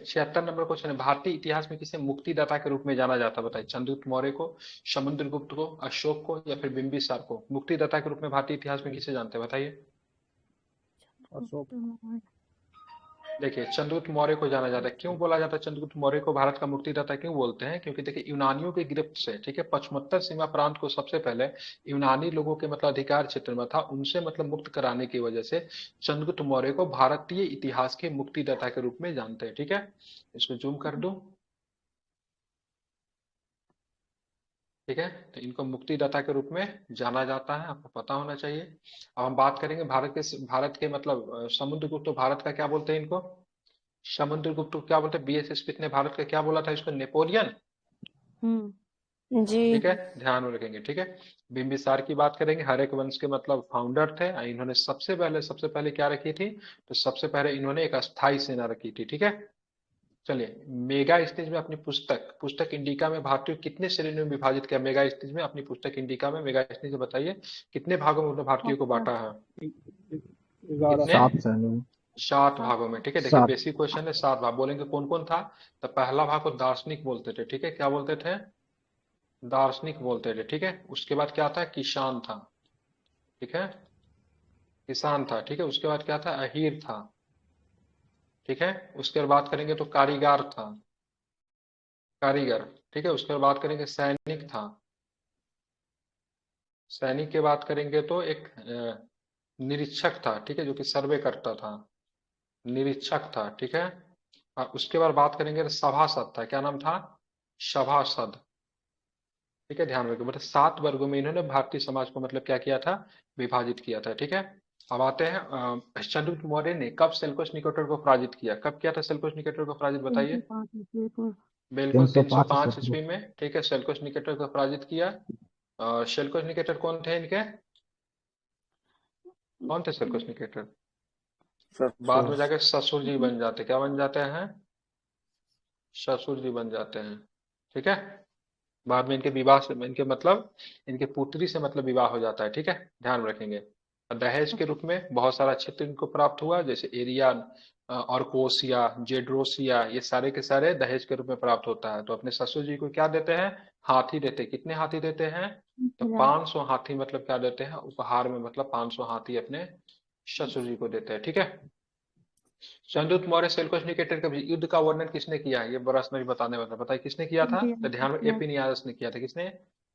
76 number question है, भारतीय इतिहास में किसे मुक्तिदाता के रूप में जाना जाता है? बताइए, चंद्रगुप्त मौर्य को, समुद्रगुप्त को, अशोक को, या फिर बिंबिसार को मुक्तिदाता के रूप में भारतीय इतिहास में किसे जानते हैं? बताइए। अशोक। देखिए, चंद्रगुप्त मौर्य को जाना जाता है। क्यों बोला जाता है चंद्रगुप्त मौर्य को भारत का मुक्तिदाता क्यों बोलते हैं? क्योंकि देखिए, यूनानियों की गिरफ्त से, ठीक है, पचमत्तर सीमा प्रांत को सबसे पहले यूनानी लोगों के मतलब अधिकार क्षेत्र में था, उनसे मतलब मुक्त कराने की वजह से चंद्रगुप्त मौर्य को भारतीय इतिहास के मुक्तिदाता के रूप में जानते हैं। ठीक है, इसको जूम कर दूं। ठीक है, तो इनको मुक्तिदाता के रूप में जाना जाता है, आपको पता होना चाहिए। अब हम बात करेंगे भारत के मतलब समुद्रगुप्त, तो भारत का क्या बोलते हैं इनको? समुद्रगुप्त को क्या बोलते हैं? बीएस स्मिथ ने भारत का क्या बोला था इसको? नेपोलियन। जी। ठीक है, ध्यान में रखेंगे। ठीक है, बिंबिसार की बात करेंगे, हर्यक वंश के मतलब फाउंडर थे। इन्होंने सबसे पहले क्या रखी थी? तो सबसे पहले इन्होंने एक अस्थाई सेना रखी थी। ठीक है, चलिए, मेगा स्टेज में अपनी पुस्तक पुस्तक इंडिका में भारतीय को कितने श्रेणियों में विभाजित किया? मेगा स्टेज में अपनी पुस्तक इंडिका में मेगा स्टेज में बताइए कितने भागों में उन्होंने भारतीयों को बांटा है? 11। कितने? 7 सैनिक। 7 भागों में। ठीक है, देखिए 7। बेसिक क्वेश्चन है, 7 भाग बोलेंगे। कौन कौन था? तो पहला भाग को दार्शनिक बोलते थे। ठीक है, क्या बोलते थे? दार्शनिक बोलते थे। ठीक है, उसके बाद क्या था? किसान था। ठीक है, किसान था। ठीक है, उसके बाद क्या था? अहीर था। ठीक है, उसके बाद बात करेंगे तो कारीगर था, कारीगर। ठीक है, उसके बाद बात करेंगे सैनिक था। सैनिक के बात करेंगे तो एक निरीक्षक था। ठीक है, जो कि सर्वे करता था, निरीक्षक था। ठीक है, और उसके बाद बात करेंगे तो सभासद था। क्या नाम था? सभासद। ठीक है, ध्यान रखिए, मतलब 7 वर्गों में इन्होंने भारतीय समाज को मतलब क्या किया था? विभाजित किया था। ठीक है, अब आते हैं चंद्रगुप्त मौर्य ने कब सेल्यूकस निकेटर को पराजित किया? कब किया था सेल्यूकस निकेटर को पराजित? बताइए। 305 ईस्वी को। बिल्कुल, 305 ईस्वी 305 को। ईस्वी में। ठीक है, सेल्यूकस निकेटर को पराजित किया। और सेल्यूकस निकेटर कौन थे इनके? कौन थे सेल्यूकस निकेटर? बाद ससुर। में जाके ससुर जी बन जाते। क्या बन जाते हैं? ससुर जी बन जाते हैं। ठीक है, बाद में इनके विवाह से, इनके मतलब इनके पुत्री से मतलब विवाह हो जाता है। ठीक है, ध्यान में रखेंगे। और दहेज के रूप में बहुत सारा क्षेत्र इनको प्राप्त हुआ, जैसे एरिया, ऑर्कोसिया, जेड्रोसिया, ये सारे के सारे दहेज के रूप में प्राप्त होता है। तो अपने ससुर जी को क्या देते हैं? हाथी देते हैं। कितने हाथी देते हैं? तो 1000। 500 हाथी मतलब क्या देते हैं उपहार में? मतलब 500 हाथी अपने ससुर जी को देते हैं। ठीक है, चंद्रगुप्त मौर्य सेल्यूकस निकेटर के युद्ध का वर्णन किसने किया है? ये प्रश्न भी बताने वाला, बताइए किसने किया था? तो ध्यान में, एपिनियानस ने किया था। किसने?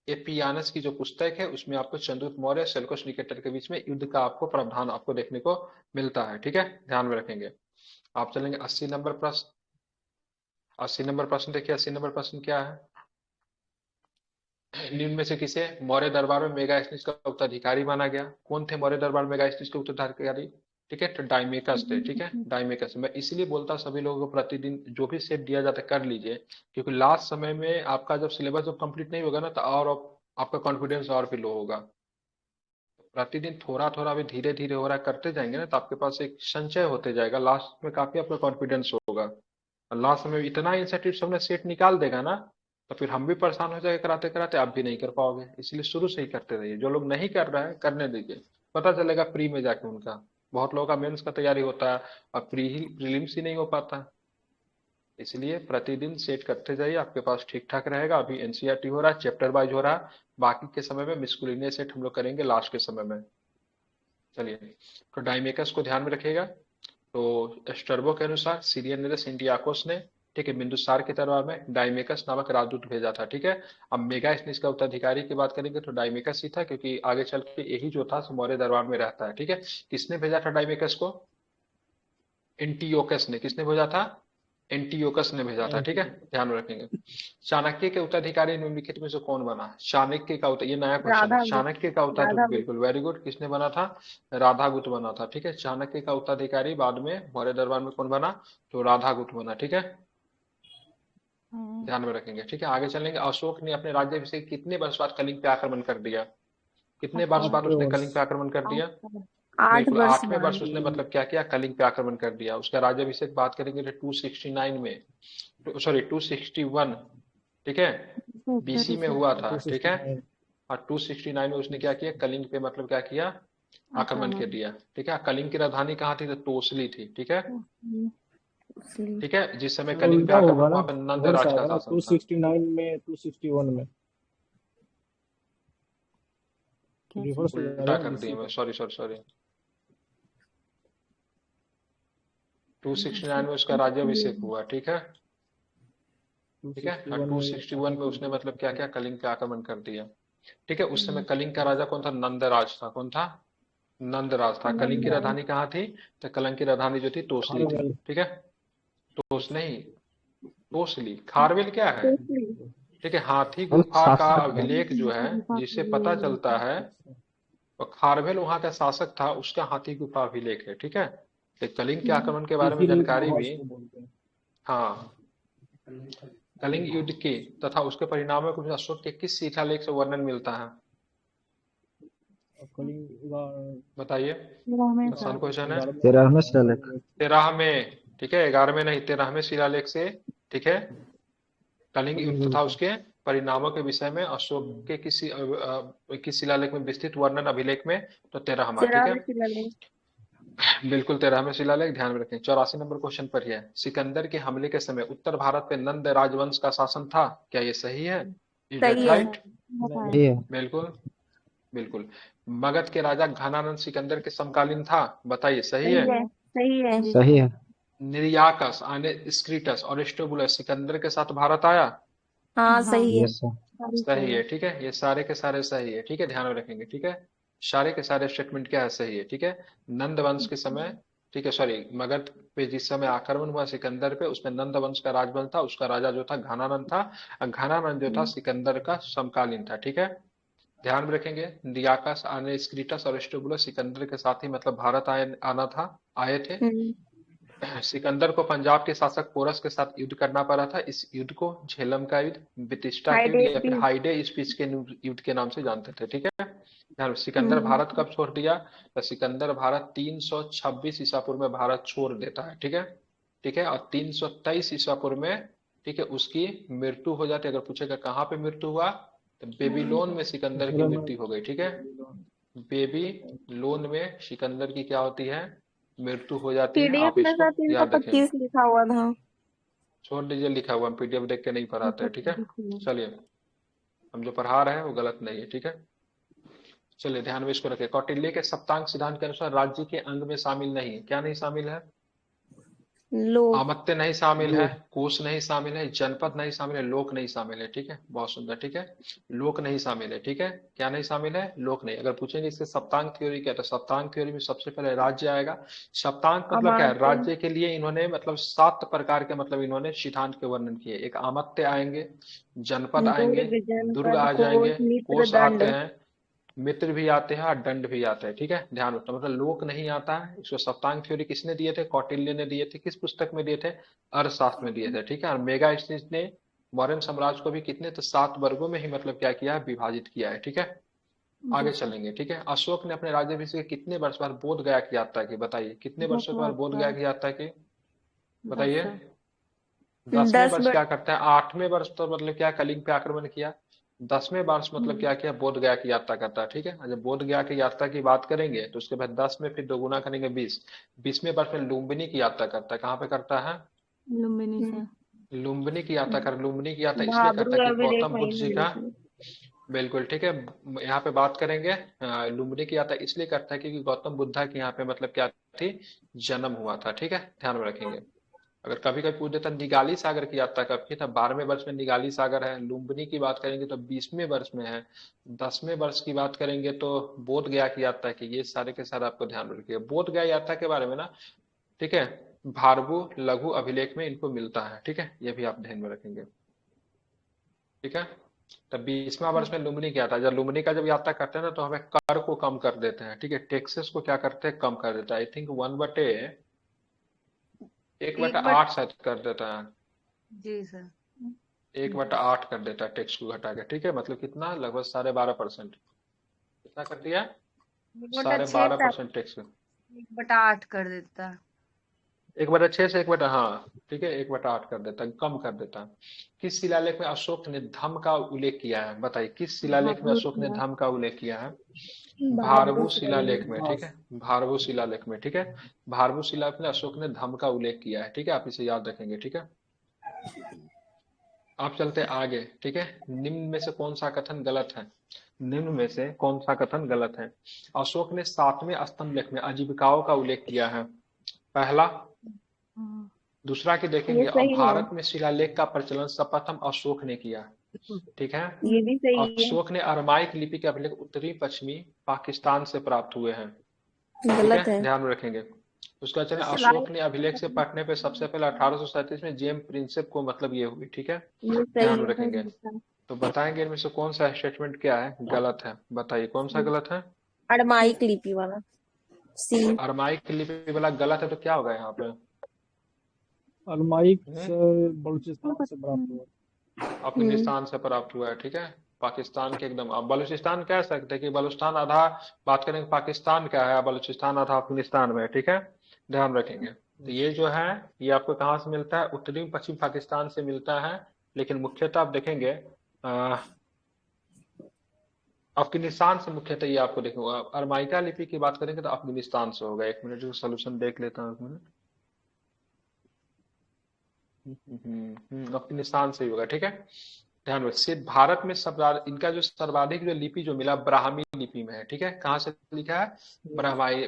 एपियानस की जो पुस्तक है उसमें आपको चंद्रगुप्त मौर्य सेल्यूकस निकेटर के बीच में युद्ध का आपको प्रावधान आपको देखने को मिलता है। ठीक है, ध्यान में रखेंगे। आप चलेंगे 80 नंबर प्रश्न। 80 नंबर प्रश्न देखिए, 80 नंबर प्रश्न क्या है? निम्न में से किसे मौर्य दरबार में मेगास्थनीज का उत्तराधिकारी माना गया? कौन थे मौर्य दरबार में मेगास्थनीज के उत्तराधिकारी? ठीक है, तो डाइमेकस थे। ठीक है, डाइमेकस। मैं इसलिए बोलता सभी लोगों को प्रतिदिन जो भी सेट दिया जाता है कर लीजिए, क्योंकि लास्ट समय में आपका जब सिलेबस जब कंप्लीट नहीं होगा ना, तो और आपका कॉन्फिडेंस और भी लो होगा। प्रतिदिन थोड़ा थोड़ा अभी धीरे धीरे हो रहा है, करते जाएंगे ना, तो आपके पास एक संचय होते जाएगा, लास्ट में काफी आपका कॉन्फिडेंस होगा। और लास्ट में इतना इंसेंटिव सबने सेट निकाल देगा ना, तो फिर हम भी परेशान हो जाएंगे कराते कराते, आप भी नहीं कर पाओगे। इसलिए शुरू से ही करते रहिए। जो लोग नहीं कर रहे हैं करने दीजिए, पता चलेगा प्री में जाके उनका। बहुत लोगों का मेंस का तैयारी होता है और प्रीलिम्स ही नहीं हो पाता। इसलिए प्रतिदिन सेट करते जाइए, आपके पास ठीक ठाक रहेगा। अभी एनसीईआरटी हो रहा है, चैप्टर वाइज हो रहा है, बाकी के समय में मिसकुलिनियस सेट हम लोग करेंगे लास्ट के समय में। चलिए, तो डाइमेकस को ध्यान में रखिएगा। तो स्ट्रबो के अनुसार सिरियनस इंडियाकोस ने, ठीक है, बिंदुसार के दरबार में डाइमेकस नामक राजदूत भेजा था। ठीक है, अब मेगास्थनीज का उत्तराधिकारी की बात करेंगे तो डाइमेकस ही था, क्योंकि आगे चल के यही जो था सो मौर्य दरबार में रहता है। ठीक है, किसने भेजा था डाइमेकस को? एंटीओकस ने। किसने भेजा था? एंटीओकस ने भेजा था। ठीक है, ध्यान में रखेंगे। चाणक्य के उत्तराधिकारी निम्नलिखित में से कौन बना? चाणक्य का उत्तर, ये नया क्वेश्चन है। राधा गुप्त। चाणक्य का राधा उत्तराधिकारी, गुप्त। बिल्कुल वेरी गुड, किसने बना था? राधागुप्त बना था। ठीक है, चाणक्य का उत्तराधिकारी बाद में मौर्य दरबार में कौन बना? तो राधागुप्त बना। ठीक है, ध्यान में रखेंगे। ठीक है, आगे चलेंगे। अशोक ने अपने राज्याभिषेक कितने वर्ष बाद कलिंग पे आक्रमण कर दिया? कितने वर्ष बाद 8 उसने वर्ष। कलिंग पे आक्रमण कर दिया? 8 बिल्कुल, वर्ष 8वें बाद। वर्ष उसने मतलब क्या किया? कलिंग पे आक्रमण कर दिया। उसका राज्याभिषेक बात करेंगे तो 269 में, सॉरी 261, ठीक है, बीसी में हुआ था। ठीक है, 269। और 269 में उसने क्या किया? कलिंग पे मतलब क्या किया? आक्रमण कर आक्रमण। दिया। ठीक है, कलिंग की राजधानी कहाँ थी? तो तोसली थी। ठीक है, इसलिए ठीक है, जिस समय सर कलिंग पे उल्टा होगा आक्रमण ना, वहां पे नंद उधर से राज का आएगा ना, शासन था। 269 में 261 में क्या सर? रिवर्स हो उल्टा जाएगा ना कर दिए बीसी मैं, का। Sorry sorry sorry. 269 ऐसे में उसका राज्याभिषेक हुआ, ठीक है। ठीक है, और 261 में ये 261 में आक्रमण उसने किया मतलब क्या था। क्या कलिंग पे आक्रमण कर दिया। ठीक है, उस समय कलिंग का राजा कौन था? नंदराज था। कौन था? नंदराज था। कलिंग की नंदराज राजधानी कहाँ थी? तो कलिंग की राजधानी जो थी तोसली थी। खारवेल। ठीक है, तोस नहीं, तोसली। खारवेल क्या है? ठीक है, हाथी हम गुफा का शासक है। अभिलेख जो है जिससे पता चलता है, और खारवेल वहां का शासक था, उसका हाथी गुफा अभिलेख है। ठीक है, तो कलिंग के आक्रमण के बारे में इसीलिए जानकारी लोहा भी। उसको बोलते हैं। हाँ, कलिंग युद्ध के तथा उसके परिणामों को अशोक के किस शिलालेख से वर्णन मिलता है? और कलिंग बताइए, आसान क्वेश्चन है। 11 तेरहवें शिलालेख। 13वें, ठीक है, 11वें नहीं, 13वें शिलालेख से। ठीक है, कलिंग युद्ध कलिंग तथा युद्ध। उसके परिणामों के विषय में अशोक के किस शिलालेख में विस्तृत वर्णन अभिलेख में? तो 13वां। ठीक है, बिल्कुल 13वें शिलालेख, ध्यान में रखें। 84 नंबर क्वेश्चन पर है, सिकंदर के हमले के समय उत्तर भारत पे नंद राजवंश का शासन था, क्या ये सही है? इज दैट नहीं राइट? नहीं ये बिल्कुल, बिल्कुल। मगध के राजा घनानंद सिकंदर के समकालीन था, बताइए सही है? जी सही सर। है। निर्याकस आने स्क्रीटस और एस्ट्रोबुलस सिकंदर के साथ भारत आया, हाँ। Yes sir. सही है। ठीक है, ये सारे के सारे सही है। ठीक है, ध्यान में रखेंगे। ठीक है, सारे के सारे स्टेटमेंट क्या है? सही है। ठीक है, नंद वंश के समय, ठीक है, सॉरी, मगध पे जिस समय आक्रमण हुआ सिकंदर पे, उसमें नंद वंश का राजवंश था, उसका राजा जो था घनानंद था, और घनानंद जो था सिकंदर का समकालीन था। ठीक है, ध्यान में रखेंगे। दियाकस आने स्क्रीटस और एस्ट्रोबुलस सिकंदर के साथ ही मतलब भारत आना था, आए थे। सिकंदर को पंजाब के शासक पोरस के साथ युद्ध करना पड़ा था। इस युद्ध को झेलम का युद्ध, बितिष्टा के युद्ध, या फिर हाइडे स्पीच के युद्ध के नाम से जानते थे। ठीक है, ध्यान। सिकंदर भारत कब छोड़ दिया? तो सिकंदर भारत 326 ईसा पूर्व में भारत छोड़ देता है। ठीक है, ठीक है, और 323 ईसा पूर्व में, ठीक है, उसकी मृत्यु हो जाती है। अगर पूछेगा कहाँ पे मृत्यु हुआ, तो बेबीलोन में सिकंदर की दूसरे में मृत्यु हो गई। ठीक है, बेबीलोन में सिकंदर की क्या होती है? मृत्यु हो जाती है। पीडीएफ आप में इसको सर तीन सौ याद रखेंगे। पच्चीस लिखा हुआ था। छोड़ दीजिए, लिखा हुआ, हम पीडीएफ देख के नहीं पढ़ाते हैं। ठीक है, चलिए, हम जो पढ़ा रहे हैं वो गलत नहीं है। ठीक है, चलिए ध्यान में इसको रखें। कौटिल्य के सप्तांग सिद्धांत के अनुसार राज्य के अंग में शामिल नहीं है, क्या नहीं शामिल है? लोक। अमात्य नहीं शामिल है, कोष नहीं शामिल है, जनपद नहीं शामिल है, लोक नहीं शामिल है। ठीक है, बहुत सुंदर। ठीक है, लोक नहीं शामिल है। ठीक है, क्या नहीं शामिल है? लोक नहीं। अगर पूछेंगे इसके सप्तांग थ्योरी क्या है, तो सप्तांग थ्योरी में सबसे पहले राज्य आएगा। सप्तांग मतलब क्या है? अमात्य। राज्य के लिए इन्होंने मतलब 7 प्रकार के मतलब इन्होंने सिद्धांत के वर्णन किए। एक अमात्य आएंगे, जनपद आएंगे, दुर्ग दुर्ग जनपद आ कोश जाएंगे, मित्र कोष दंड। आते हैं, मित्र भी आते हैं और दंड भी आते हैं। ठीक है, ध्यान रखना, मतलब लोक नहीं आता है। इसको सप्तांग थ्योरी किसने दिए थे? कौटिल्य ने दिए थे। किस पुस्तक में दिए थे? अर्थशास्त्र में दिए थे। ठीक है, और मेगास्थनीज ने मौर्य साम्राज्य को भी कितने, तो 7 वर्गों में ही मतलब क्या किया है? विभाजित किया है। ठीक है, जी आगे सर। चलेंगे। ठीक है, अशोक ने अपने राज्याभिषेक के कितने वर्ष बाद बोध गया की यात्रा की? बताइए, कितने 10 वर्षों के बाद वर्ष बोध गया बाद। की यात्रा की? 10 बताइए। सर। 10वें दस वर्ष ब- क्या करते हैं? 8वें वर्ष तो मतलब क्या, कलिंग पे आक्रमण किया। 10वें वर्ष मतलब क्या किया? बोध गया की यात्रा करता है। ठीक है, और जब बोध गया की यात्रा की बात करेंगे तो उसके बाद 10 में फिर दोगुना करेंगे 20। 20वें वर्ष में लुम्बिनी की यात्रा करता है। कहाँ पे करता है? लुम्बिनी सर। लुम्बिनी की यात्रा कर, लुम्बिनी की यात्रा इसलिए करता भाब्रू है कि अभिलेख गौतम वही बुद्ध जी मिले का, थे। बिल्कुल ठीक है, यहाँ पे बात करेंगे। लुम्बिनी की यात्रा इसलिए करता है क्योंकि गौतम बुद्धा की यहाँ पे मतलब क्या थी? जन्म हुआ था। ठीक है, ध्यान में रखेंगे। अगर कभी कभी पूछ देता निगाली सागर की यात्रा कब की था? 12वें वर्ष में निगाली सागर है। लुम्बिनी की बात करेंगे तो 20वें वर्ष में है। 10वें वर्ष की बात करेंगे तो बोध गया की यात्रा की। ये सारे के सारे आपको ध्यान में रखिए। बोध गया यात्रा के बारे में ना, ठीक है, भारभू लघु अभिलेख में इनको मिलता है। ठीक है, ये भी आप ध्यान में रखेंगे। ठीक है, तब 20वां वर्ष में लुम्बिनी क्या था? जब लुम्बिनी का जब यात्रा करते हैं ना, तो हमें कर को कम कर देते हैं। ठीक है, टैक्सेस को क्या करते हैं? कम कर देता है। आई थिंक 1/8 शायद कर देता है। जी सर। 1/8 कर देता है टैक्स को घटा के। ठीक है, मतलब कितना? लगभग 12.5%। कितना कर दिया? बटा साढ़े छह बारह था। Percent tax. 1/8 कर देता है। 1/6 से 1/8, हाँ ठीक है, 1/8 कर देता है, कम कर देता है। किस शिलालेख में अशोक ने धम्म का उल्लेख किया है? बताइए, किस शिलालेख में बहादुर अशोक ने शिला धम्म का उल्लेख किया है? बहादुर भारभू शिलालेख में, ठीक शिलालेख। है, भारभू शिलालेख में, ठीक है। भारभू शिलालेख में अशोक ने धम्म का उल्लेख किया है, ठीक है, आप इसे याद रखेंगे, ठीक है। आप चलते हैं आगे, ठीक है। निम्न में से कौन सा कथन गलत है? निम्न में से कौन सा कथन गलत है? अशोक ने 7वें स्तंभ लेख में आजीविकाओं का उल्लेख किया है, पहला। हाँ, दूसरा की ये देखेंगे, अब सही है, भारत में शिलालेख का प्रचलन सर्वप्रथम अशोक ने किया, ठीक है। ये भी सही है। अशोक ने अरमाइक लिपि के अभिलेख उत्तरी पश्चिमी पाकिस्तान से प्राप्त हुए हैं, ठीक गलत है, है। ध्यान में रखेंगे। उसका चले, सिलाई अशोक ने अभिलेख से पढ़ने पे सबसे पहले 1837 में जेम प्रिंसेप को मतलब ये हुई, ठीक है, ये ध्यान सही में है। रखेंगे। तो बताएंगे इनमें से कौन सा स्टेटमेंट क्या है गलत है, बताइए कौन सा गलत है? अड़माइक लिपि वाला, सी। अरमाइक लिपि वाला गलत है, तो क्या होगा यहाँ पे? अरमाइक हम्म? से बलूचिस्तान से प्राप्त हुआ। अफगानिस्तान से प्राप्त हुआ है, ठीक है। पाकिस्तान के एकदम, अब बलूचिस्तान कह सकते हैं कि बलूचिस्तान आधा, बात करेंगे पाकिस्तान क्या है, बलूचिस्तान आधा अफगानिस्तान में है, ठीक है, ध्यान रखेंगे। तो ये जो है, ये आपको कहाँ से मिलता है? उत्तरी पश्चिम पाकिस्तान से मिलता है, लेकिन मुख्यतः आप देखेंगे अफगानिस्तान से मुख्यतः ये आपको देखूंगा। अरमाइका लिपि की बात करेंगे तो अफगानिस्तान से होगा। एक मिनट, जो सोल्यूशन देख लेता हूँ, एक मिनट। अफगानिस्तान से ही होगा, ठीक है, ध्यान रखिए। भारत में इनका जो सर्वाधिक जो लिपि जो मिला ब्राह्मी लिपि में है, ठीक है। कहाँ से लिखा है?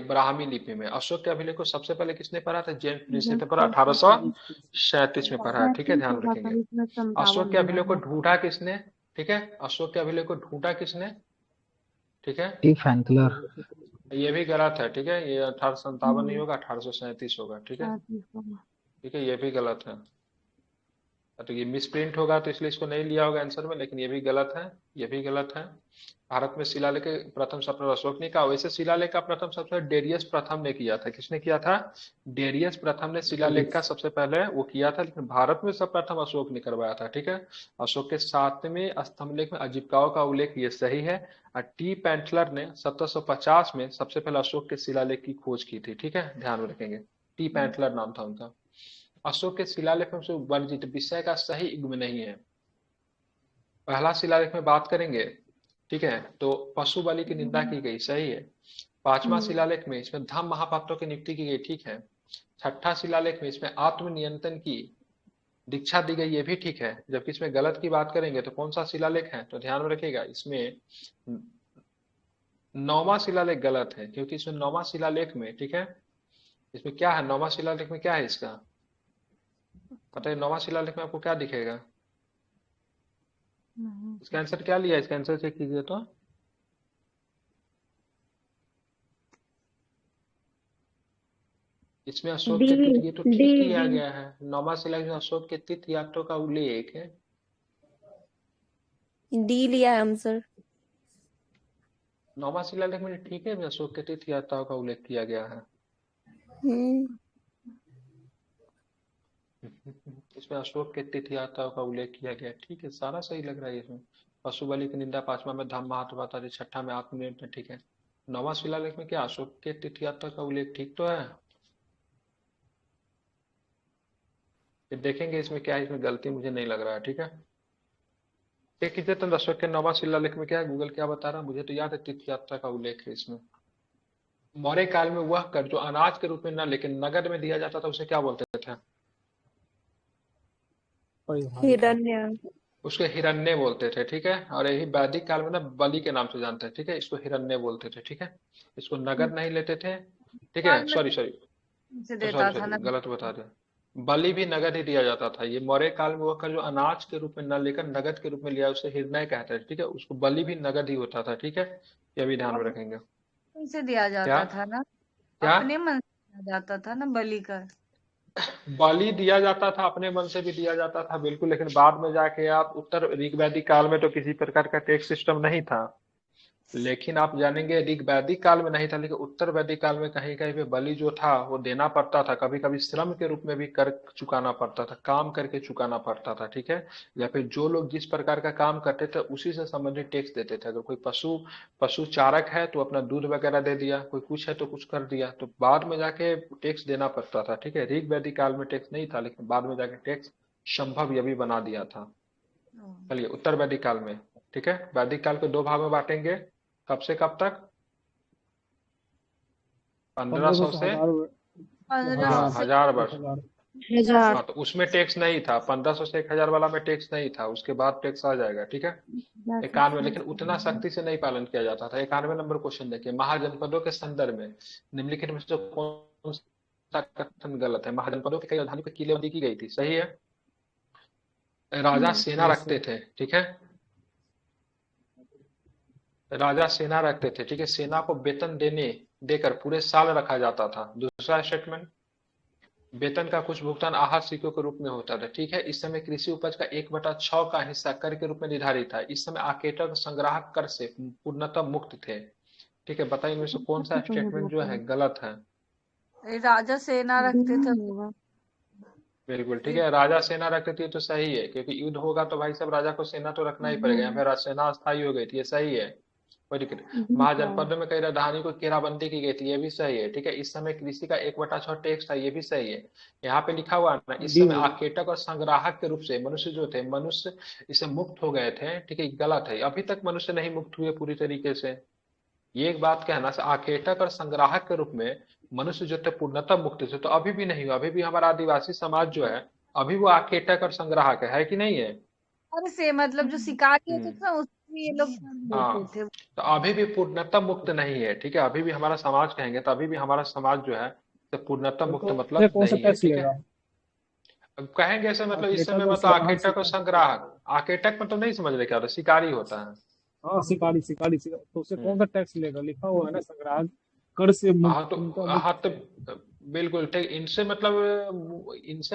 ब्राह्मी लिपि में। अशोक के अभिलेख को सबसे पहले किसने पढ़ा था? जेम्स प्रिंस ने पढ़ा, 1837 में पढ़ा है, ठीक है, ध्यान रखेंगे। इसमें अशोक 57 के दिया अभिलेख को है। ढूंढा किसने? ठीक है, अशोक के अभिलेख को ढूंढा किसने? ठीक है, टी फैंकलर। ये भी गलत है, ठीक है, ये 1857 नहीं होगा, 1837 होगा, ठीक है, 37 होगा। ठीक है, ये भी गलत है। तो ये मिस प्रिंट होगा तो इसलिए इसको नहीं लिया होगा आंसर में, लेकिन ये भी गलत है, ये भी गलत है। भारत में शिलालेख के प्रथम शब्द अशोक ने कहा। वैसे शिलालेख का प्रथम सबसे डेरियस प्रथम ने किया था। किसने किया था? डेरियस प्रथम ने शिलालेख का सबसे पहले वो किया था, लेकिन भारत में सब प्रथम अशोक ने करवाया था, ठीक है। अशोक के 7वें स्तंभ लेख में आजीविकाओं का उल्लेख ये सही है। और टी पेंटलर ने 1750 में सबसे पहले अशोक के शिलालेख की खोज की थी, ठीक है, ध्यान में रखेंगे। टी पेंटलर नाम था उनका। अशोक के शिलालेख में से वर्जित विषय का सही युग्म नहीं है। पहला शिलालेख में बात करेंगे, ठीक है, तो पशु बलि की निंदा की गई, सही है। 5वां शिलालेख में इसमें धम्म महापात्रों की नियुक्ति की गई, ठीक है। 6ठा शिलालेख में इसमें आत्मनियंत्रण की दीक्षा दी गई, ये भी ठीक है। जबकि इसमें गलत की बात करेंगे तो कौन सा शिलालेख है? तो ध्यान में रखिएगा, इसमें 9वां शिलालेख गलत है, क्योंकि इसमें 9वां शिलालेख में, ठीक है, इसमें क्या है? 9वां शिलालेख में क्या है इसका पता है? 9वां शिलालेख में आपको क्या दिखेगा? नहीं, इसका आंसर क्या लिया? इसका आंसर चेक कीजिए तो। इसमें अशोक डी के तीर्थ, ये तो डी ठीक किया डी गया है। 9वां शिलालेख में अशोक के तीर्थ यात्रा का उल्लेख है। डी लिया है आंसर। 9वां शिलालेख में ठीक है, अशोक के तीर्थ यात्राओं का उल्लेख किया गया है। हम्म। इसमें अशोक के तीर्थ यात्राओं का उल्लेख किया गया, ठीक है, सारा सही लग रहा है इसमें। पशु बलि की निंदा 5वां में धम्म महत्व बता दी, 6ठा में आत्मनियंत्रण, ठीक है। 9वां शिलालेख में क्या अशोक के तीर्थ यात्रा का उल्लेख ठीक तो है? फिर देखेंगे इसमें क्या है, इसमें गलती मुझे नहीं लग रहा है, ठीक है। एक कीजिए तो अशोक के 9वां शिलालेख में क्या है, गूगल क्या बता रहा है, मुझे तो याद है तीर्थ यात्रा का उल्लेख है इसमें। मौर्य काल में वह कर जो अनाज के रूप में न लेकिन नगद में दिया जाता था, उसे क्या बोलते थे? हिरण्य। उसके हिरण्य बोलते थे, ठीक है। और यही वैदिक काल में ना बलि के नाम से जानते हैं, ठीक है, इसको हिरण्य बोलते थे, ठीक है। इसको नगद नहीं लेते थे, ठीक है, बाद में सॉरी सॉरी से सॉरी देता था सॉरी ना। गलत बता दिया। बलि भी नगद ही दिया जाता था। ये मौर्य काल में वो कर जो अनाज के रूप में न लेकर नगद के रूप में लिया, उसे हिरण्य कहते थे, ठीक है। उसको बलि भी नगद ही होता था, ठीक है, ये भी ध्यान में रखेंगे। से दिया क्या जाता था ना, क्या? अपने मन से दिया जाता था ना बलि का। बलि दिया जाता था, अपने मन से भी दिया जाता था, बिल्कुल, लेकिन बाद में जाके आप उत्तर ऋग्वैदिक काल में तो किसी प्रकार का टैक्स सिस्टम नहीं था, लेकिन आप जानेंगे ऋग वैदिक काल में नहीं था, लेकिन उत्तर वैदिक काल में कहीं कहीं पे बलि जो था वो देना पड़ता था, कभी कभी श्रम के रूप में भी कर चुकाना पड़ता था, काम करके चुकाना पड़ता था, ठीक है। या फिर जो लोग जिस प्रकार का काम करते थे उसी से संबंधित टैक्स देते थे। अगर कोई पशु पशु चारक है तो अपना दूध वगैरह दे दिया, कोई कुछ है तो कुछ कर दिया, तो बाद में जाके टैक्स देना पड़ता था, ठीक है। ऋग वैदिक काल में टैक्स नहीं था, लेकिन बाद में जाके टैक्स संभव ये भी बना दिया था। चलिए उत्तर वैदिक काल में, ठीक है। वैदिक काल को दो भाग में बांटेंगे, कब से कब तक? 1500 1500 से से, 1500 हाँ, से 1000 वर्ष। 1000। हजार। हाँ, तो उसमें टैक्स नहीं था, 1500 से 1000 वाला में टैक्स नहीं था, उसके बाद टैक्स आ जाएगा, ठीक है। 91, लेकिन उतना सख्ती से नहीं पालन किया जाता था। 91 नंबर क्वेश्चन देखिए, महाजनपदों के संदर्भ में निम्नलिखित में से कौन सा कथन गलत है? महाजनपदों के कई राजधानियों की किलेबंदी की गई थी, सही है। राजा सेना यस रखते सर। थे, ठीक है। राजा सेना रखते थे, ठीक है। सेना को वेतन देने देकर पूरे साल रखा जाता था। दूसरा स्टेटमेंट, वेतन का कुछ भुगतान आहार सिक्कों के रूप में होता था, ठीक है। इस समय कृषि उपज का 1/6 का हिस्सा कर के रूप में निर्धारित था। इस समय आकेटक संग्राहक कर से पूर्णतः मुक्त थे, ठीक है। बताइए इनमें से कौन सा स्टेटमेंट जो है गलत है? राजा सेना रखते थे। बिल्कुल ठीक है, राजा सेना रखते थे तो सही है, क्योंकि युद्ध होगा तो भाई साहब राजा को सेना तो रखना ही पड़ेगा। यहाँ पे सेना अस्थायी हो गई थी, ये सही है, कोई दिक्कत नहीं। महाजनपदों में कई राजधानी को घेराबंदी की गई थी, ये भी सही है, ठीक है। इस समय कृषि का 1/6 टैक्स था, ये भी सही है। यहाँ पे लिखा हुआ है ना, इस डी समय होगा। आकेटक और संग्राहक के रूप से मनुष्य जो थे, मनुष्य इससे मुक्त हो गए थे, ठीक है। गलत है, अभी तक मनुष्य नहीं मुक्त हुए पूरी तरीके से। ये एक बात कहना से आकेटक और संग्राहक के रूप में मनुष्य जो थे पूर्णतः मुक्त थे, तो अभी भी नहीं हुआ। अभी भी हमारा आदिवासी समाज जो है, अभी वो आकेटक और संग्राहक है कि नहीं है? और से मतलब जो शिकारी होते हम्म, थे ना उसमें ये लोग हाँ। देते थे। तो अभी भी पूर्णतः मुक्त नहीं है, ठीक है। अभी भी हमारा समाज कहेंगे तो अभी भी हमारा समाज जो है तो पूर्णतः मुक्त तो ये मतलब कौन सा नहीं है, टैक्स ठीक है। लेगा? अब कहेंगे ऐसे मतलब इस समय आर्केटक और मतलब संग्राहक से आकेटक और कौन सा? संग्राहक, आकेटक मतलब नहीं समझ रहे क्या होता है? शिकारी होता है। हाँ, शिकारी शिकारी शिकारी, तो उससे कौन हम्म, सा टैक्स लेगा? लिखा हुआ है ना, संग्राहक कर से मुक्त, हाँ तो, उनका हाँ मुक्त। तो बिल्कुल ठीक। इनसे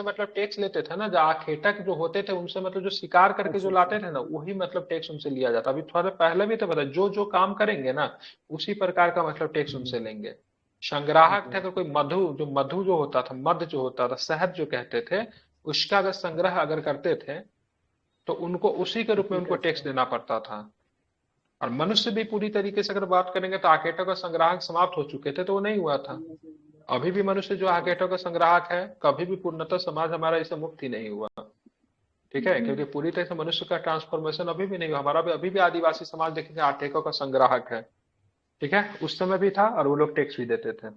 मतलब टैक्स लेते थे ना, जो आखेटक जो होते थे उनसे मतलब जो शिकार करके अच्छा जो अच्छा। लाते थे ना, वही मतलब टैक्स उनसे लिया जाता। अभी थोड़ा पहले भी तो पता, जो जो काम करेंगे ना उसी प्रकार का मतलब टैक्स हम्म, उनसे लेंगे। संग्राहक थे, ओके। अगर कोई मधु जो होता था, मध जो होता था, शहद जो कहते थे, उसका अगर संग्रह अगर करते थे तो उनको उसी के तो रूप में फिर उनको टैक्स टैक्स का। देना पड़ता था। और मनुष्य भी पूरी तरीके से अगर बात करेंगे तो आकेटक और संग्राहक समाप्त हो चुके थे, तो वो नहीं हुआ था। अभी भी मनुष्य जो आकेटों का संग्राहक है, कभी भी पूर्णतः समाज हमारा इससे मुक्त ही नहीं हुआ, ठीक है। क्योंकि पूरी तरह से मनुष्य का ट्रांसफॉर्मेशन अभी भी नहीं हुआ। हमारा भी अभी भी आदिवासी समाज देखेंगे आटेकों का संग्राहक है, ठीक है। उस समय भी था और वो लोग टैक्स भी देते थे।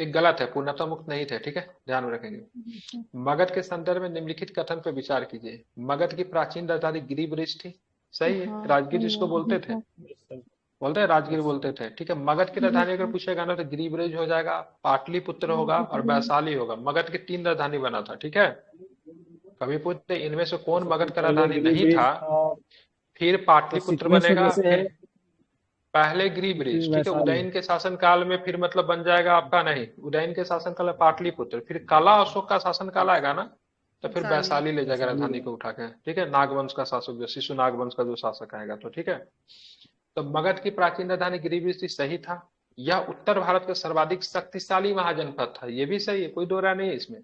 एक गलत है, पूर्णतः मुक्त नहीं थे, ठीक है, ध्यान में रखेंगे। मगध के संदर्भ में निम्नलिखित कथन पर विचार कीजिए। मगध की प्राचीन राजधानी गिरिब्रिज थी, सही है। राजगीर जिसको बोलते थे, बोलते हैं राजगीर यस बोलते सर। थे, ठीक है। मगध की राजधानी अगर पूछेगा ना तो गिरिब्रिज हो जाएगा, पाटलिपुत्र होगा और वैशाली होगा। मगध की 3 राजधानी बना था, ठीक है। कभी पूछते इनमें से तो कौन सबसे मगध का पहले राजधानी नहीं गिरिब्रिज था, था। फिर तो पाटलिपुत्र सीक्वेंस में बनेगा, जैसे है, फिर पहले फिर गिरिब्रिज, ठीक है। वैशाली। उदयन के शासन काल में फिर मतलब बन जाएगा आपका, नहीं, उदयन के शासन काल में पाटलिपुत्र, फिर कला अशोक का शासन काल आएगा ना तो फिर वैशाली। वैशाली ले जाएगा वैशाली राजधानी है। को उठा के, ठीक है। नागवंश का शासक जो शिशु नागवंश का जो शासक आएगा, तो ठीक है। तो मगध की प्राचीन राजधानी गिरिब्रिज थी, सही था। यह उत्तर भारत का सर्वाधिक शक्तिशाली महाजनपद था, ये भी सही है, कोई दो राय नहीं है इसमें।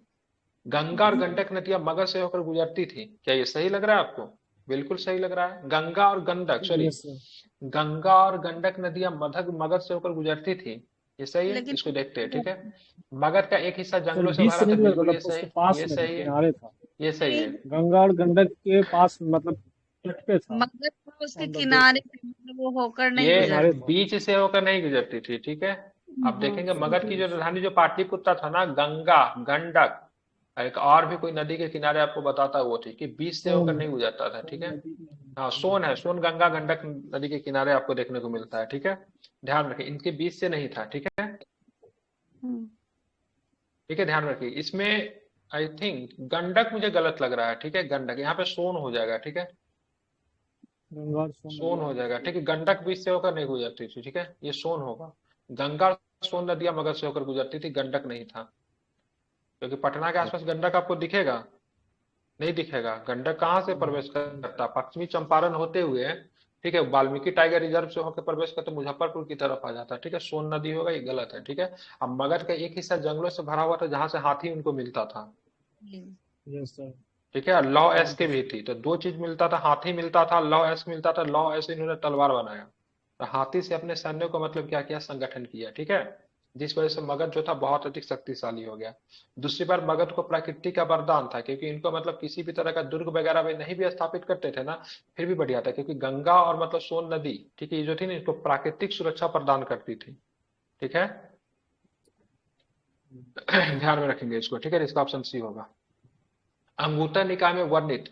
गंगा और गंडक नदियां मगध से होकर गुजरती थी, क्या ये सही लग रहा है आपको? बिल्कुल सही लग रहा है। गंगा और Gandak, sorry, yes sir. Ganga और गंडक नदियां मगध से होकर गुजरती थी, ये सही है। लेकिन इसको देखते हैं, ठीक है। मगध का एक हिस्सा सर जंगलों से बीच भरा से था, नहीं गुजरता बिल्कुल था, ये तो सही, उसके पास ये में था, सही है, किनारे था। ये सही है। गंगा और गंडक के पास, मतलब तट पे था। मगध तो उसके ऑन द किनारे थे, मतलब वो होकर नहीं ये किनारे गुजरती। था। बीच से होकर नहीं गुजरती थी, ठीक है। आप देखेंगे मगध की जो राजधानी जो पाटलिपुत्र था ना, गंगा, गंडक, एक और भी कोई नदी के किनारे आपको बताता है वो थी, कि बीच से होकर सोन। नहीं गुजरता था, ठीक सोन है। नदी हाँ, में। सोन है, सोन गंगा गंडक नदी के किनारे आपको देखने को मिलता है, ठीक है। ध्यान रखिए, इनके बीच से नहीं था, ठीक है, ठीक है, ध्यान रखिए इसमें। आई थिंक गंडक मुझे गलत लग रहा है, ठीक है। गंडक यहाँ पे सोन हो जाएगा, ठीक है, गंगा और सोन सोन नदियां हो जाएगा, मिलती ठीक है। है। गंडक बीच से होकर नहीं गुजरती थी, ठीक है, ये सोन होगा। गंगा और सोन नदियां मगध से होकर गुजरती थी, गंडक नहीं था। क्योंकि पटना के आसपास गंडक आपको दिखेगा, नहीं दिखेगा। गंडक कहाँ से प्रवेश करता है? पश्चिमी चंपारण होते हुए ठीक है, वाल्मीकि टाइगर रिजर्व से होकर प्रवेश करते मुजफ्फरपुर की तरफ आ जाता है। ठीक है, सोन नदी होगा, ये गलत है। ठीक है, अब मगध का एक हिस्सा जंगलों से भरा हुआ था जहां से हाथी उनको मिलता था। Yes sir. ठीक है, लौ एस के भी थी, तो दो चीज मिलता था, हाथी मिलता था, लौ एस मिलता था। लौ एस इन्होंने तलवार बनाया, तो हाथी से अपने सैन्य को मतलब क्या किया, संगठन किया। ठीक है, जिस वजह से मगध जो था बहुत अधिक शक्तिशाली हो गया। दूसरी बार मगध को प्रकृति का वरदान था, क्योंकि इनको मतलब किसी भी तरह का दुर्ग वगैरह में नहीं भी स्थापित करते थे ना, फिर भी बढ़िया था, क्योंकि गंगा और मतलब सोन नदी, ठीक है, ये जो थी ना, इसको प्राकृतिक सुरक्षा प्रदान करती थी। ठीक है, ध्यान में रखेंगे इसको। ठीक है, इसका ऑप्शन सी होगा। अंगूठा निकाय में वर्णित,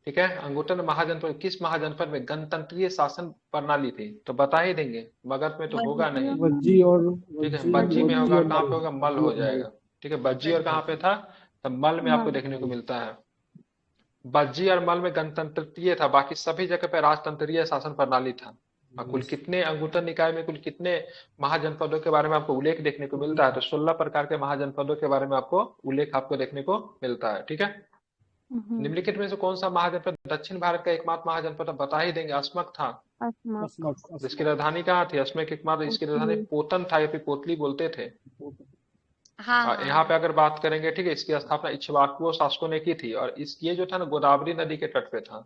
ठीक है, अंगूठन महाजनपद किस महाजनपद में गणतंत्रीय शासन प्रणाली थी, तो बता ही देंगे, मगध में तो होगा नहीं। वज्जी और ठीक है, वज्जी बज्जी में वज्जी होगा, और कहाँ मल। पे होगा, मल वज्जी हो और मल। जाएगा। ठीक है, बज्जी और कहाँ पे था, तो मल में आपको देखने को मिलता है। बज्जी और मल में गणतंत्रीय था, बाकी सभी जगह पे राजतंत्रीय शासन प्रणाली था। और कुल कितने अंगूठन निकाय में कुल कितने महाजनपदों के बारे में आपको उल्लेख देखने को मिलता है, तो 16 प्रकार के महाजनपदों के बारे में आपको उल्लेख आपको देखने को मिलता है। ठीक है, निम्नलिखित में से कौन सा महाजनपद दक्षिण भारत का एकमात्र महाजनपद, बता ही देंगे, अस्मक था। इसकी राजधानी कहाँ थी, अस्मक एकमात्र, इसकी राजधानी पोतन था, या फिर पोतली बोलते थे। हाँ और यहाँ पे अगर बात करेंगे, ठीक है, इसकी स्थापना इक्ष्वाकुओं शासकों ने की थी, और इस ये जो था ना, गोदावरी नदी के तट पे था।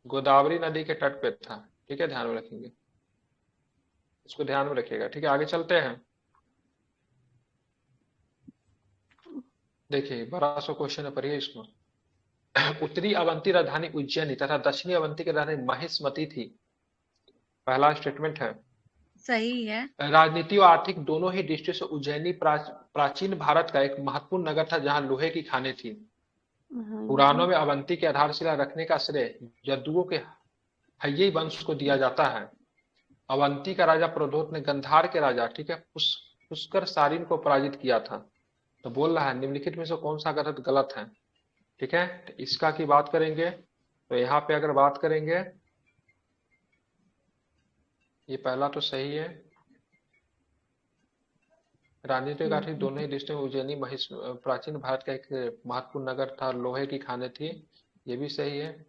गोदावरी नदी के तट पे था। ठीक है, ध्यान में रखेंगे, इसको ध्यान में रखिएगा। ठीक है, आगे चलते हैं। देखिए, बड़ा सा क्वेश्चन है, पढ़िए इसको। उत्तरी अवंती राजधानी उज्जैनी तथा दक्षिणी अवंती की राजधानी महिष्मती थी। पहला स्टेटमेंट है। सही है। राजनीति और आर्थिक दोनों ही दृष्टियों से उज्जैनी प्राचीन भारत का एक महत्वपूर्ण नगर था, जहां लोहे की खानें थी। पुराणों में अवंती की आधारशिला रखने का श्रेय यदुओं के हय्यई वंश को दिया जाता है। अवंती का राजा प्रद्योत ने गंधार के राजा, ठीक है, पुष्कर सारिन को पराजित किया था। तो बोल रहा है निम्नलिखित में से कौन सा गलत है। ठीक है, तो इसका की बात करेंगे, तो यहाँ पे अगर बात करेंगे, ये पहला तो सही है। राजनीतिक आर्थिक दोनों ही दृष्टियों में उज्जैनी प्राचीन भारत का एक महत्वपूर्ण नगर था, लोहे की खानें थी, ये भी सही है।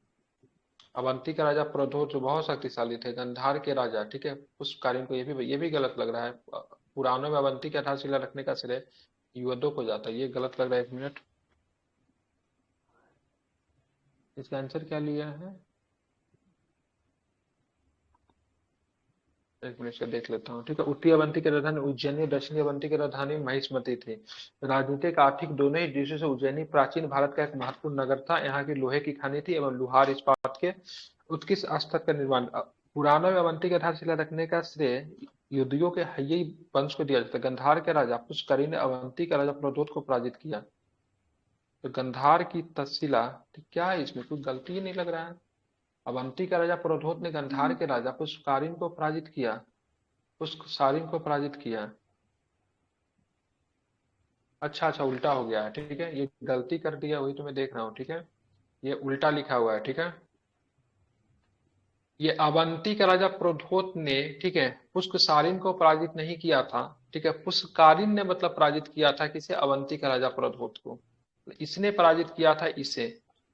अवंती का राजा प्रद्योत जो बहुत शक्तिशाली थे, गंधार के राजा, ठीक है, पुष्पकारिन को, ये भी गलत लग रहा है। पुराणों में अवंती की आधारशिला रखने का श्रेय युद्धों को जाता है, ये गलत लग रहा है। 1 मिनट, इसका आंसर क्या लिया है, 1 मिनट से देख लेता हूँ। ठीक है, उत्तरी अवंती की राजधानी उज्जैनी, दक्षिणी अवंती की राजधानी महिष्मती थी। राजनीतिक आर्थिक दोनों ही दृष्टियों से उज्जैनी प्राचीन भारत का एक महत्वपूर्ण नगर था। यहाँ की लोहे की खानी थी एवं लुहार इस्पात के उत्कृष्ट स्तर का निर्माण। पुराणों में अवंती की आधारशिला रखने का श्रेय युद्धयों के हय्यई वंश को दिया जाता है। गंधार के राजा पुष्करी ने अवंती का राजा प्रद्योत को पराजित किया। तो गंधार की तक्षशिला, क्या है इसमें कुछ गलती ही नहीं लग रहा है। अवंती का राजा प्रद्योत ने गंधार के राजा पुष्करिन को पराजित किया, पुष्करिन को पराजित किया। अच्छा अच्छा, उल्टा हो गया है। ठीक है, ये गलती कर दिया, वही तो मैं देख रहा हूँ। ठीक है, ये उल्टा लिखा हुआ है। ठीक है, ये अवंती का राजा प्रद्योत ने, ठीक है, पुष्करिन को पराजित नहीं किया था। ठीक है, पुष्करिन ने मतलब पराजित किया था किसे, अवंती का राजा प्रद्योत को, इसने पराजित किया था इसे।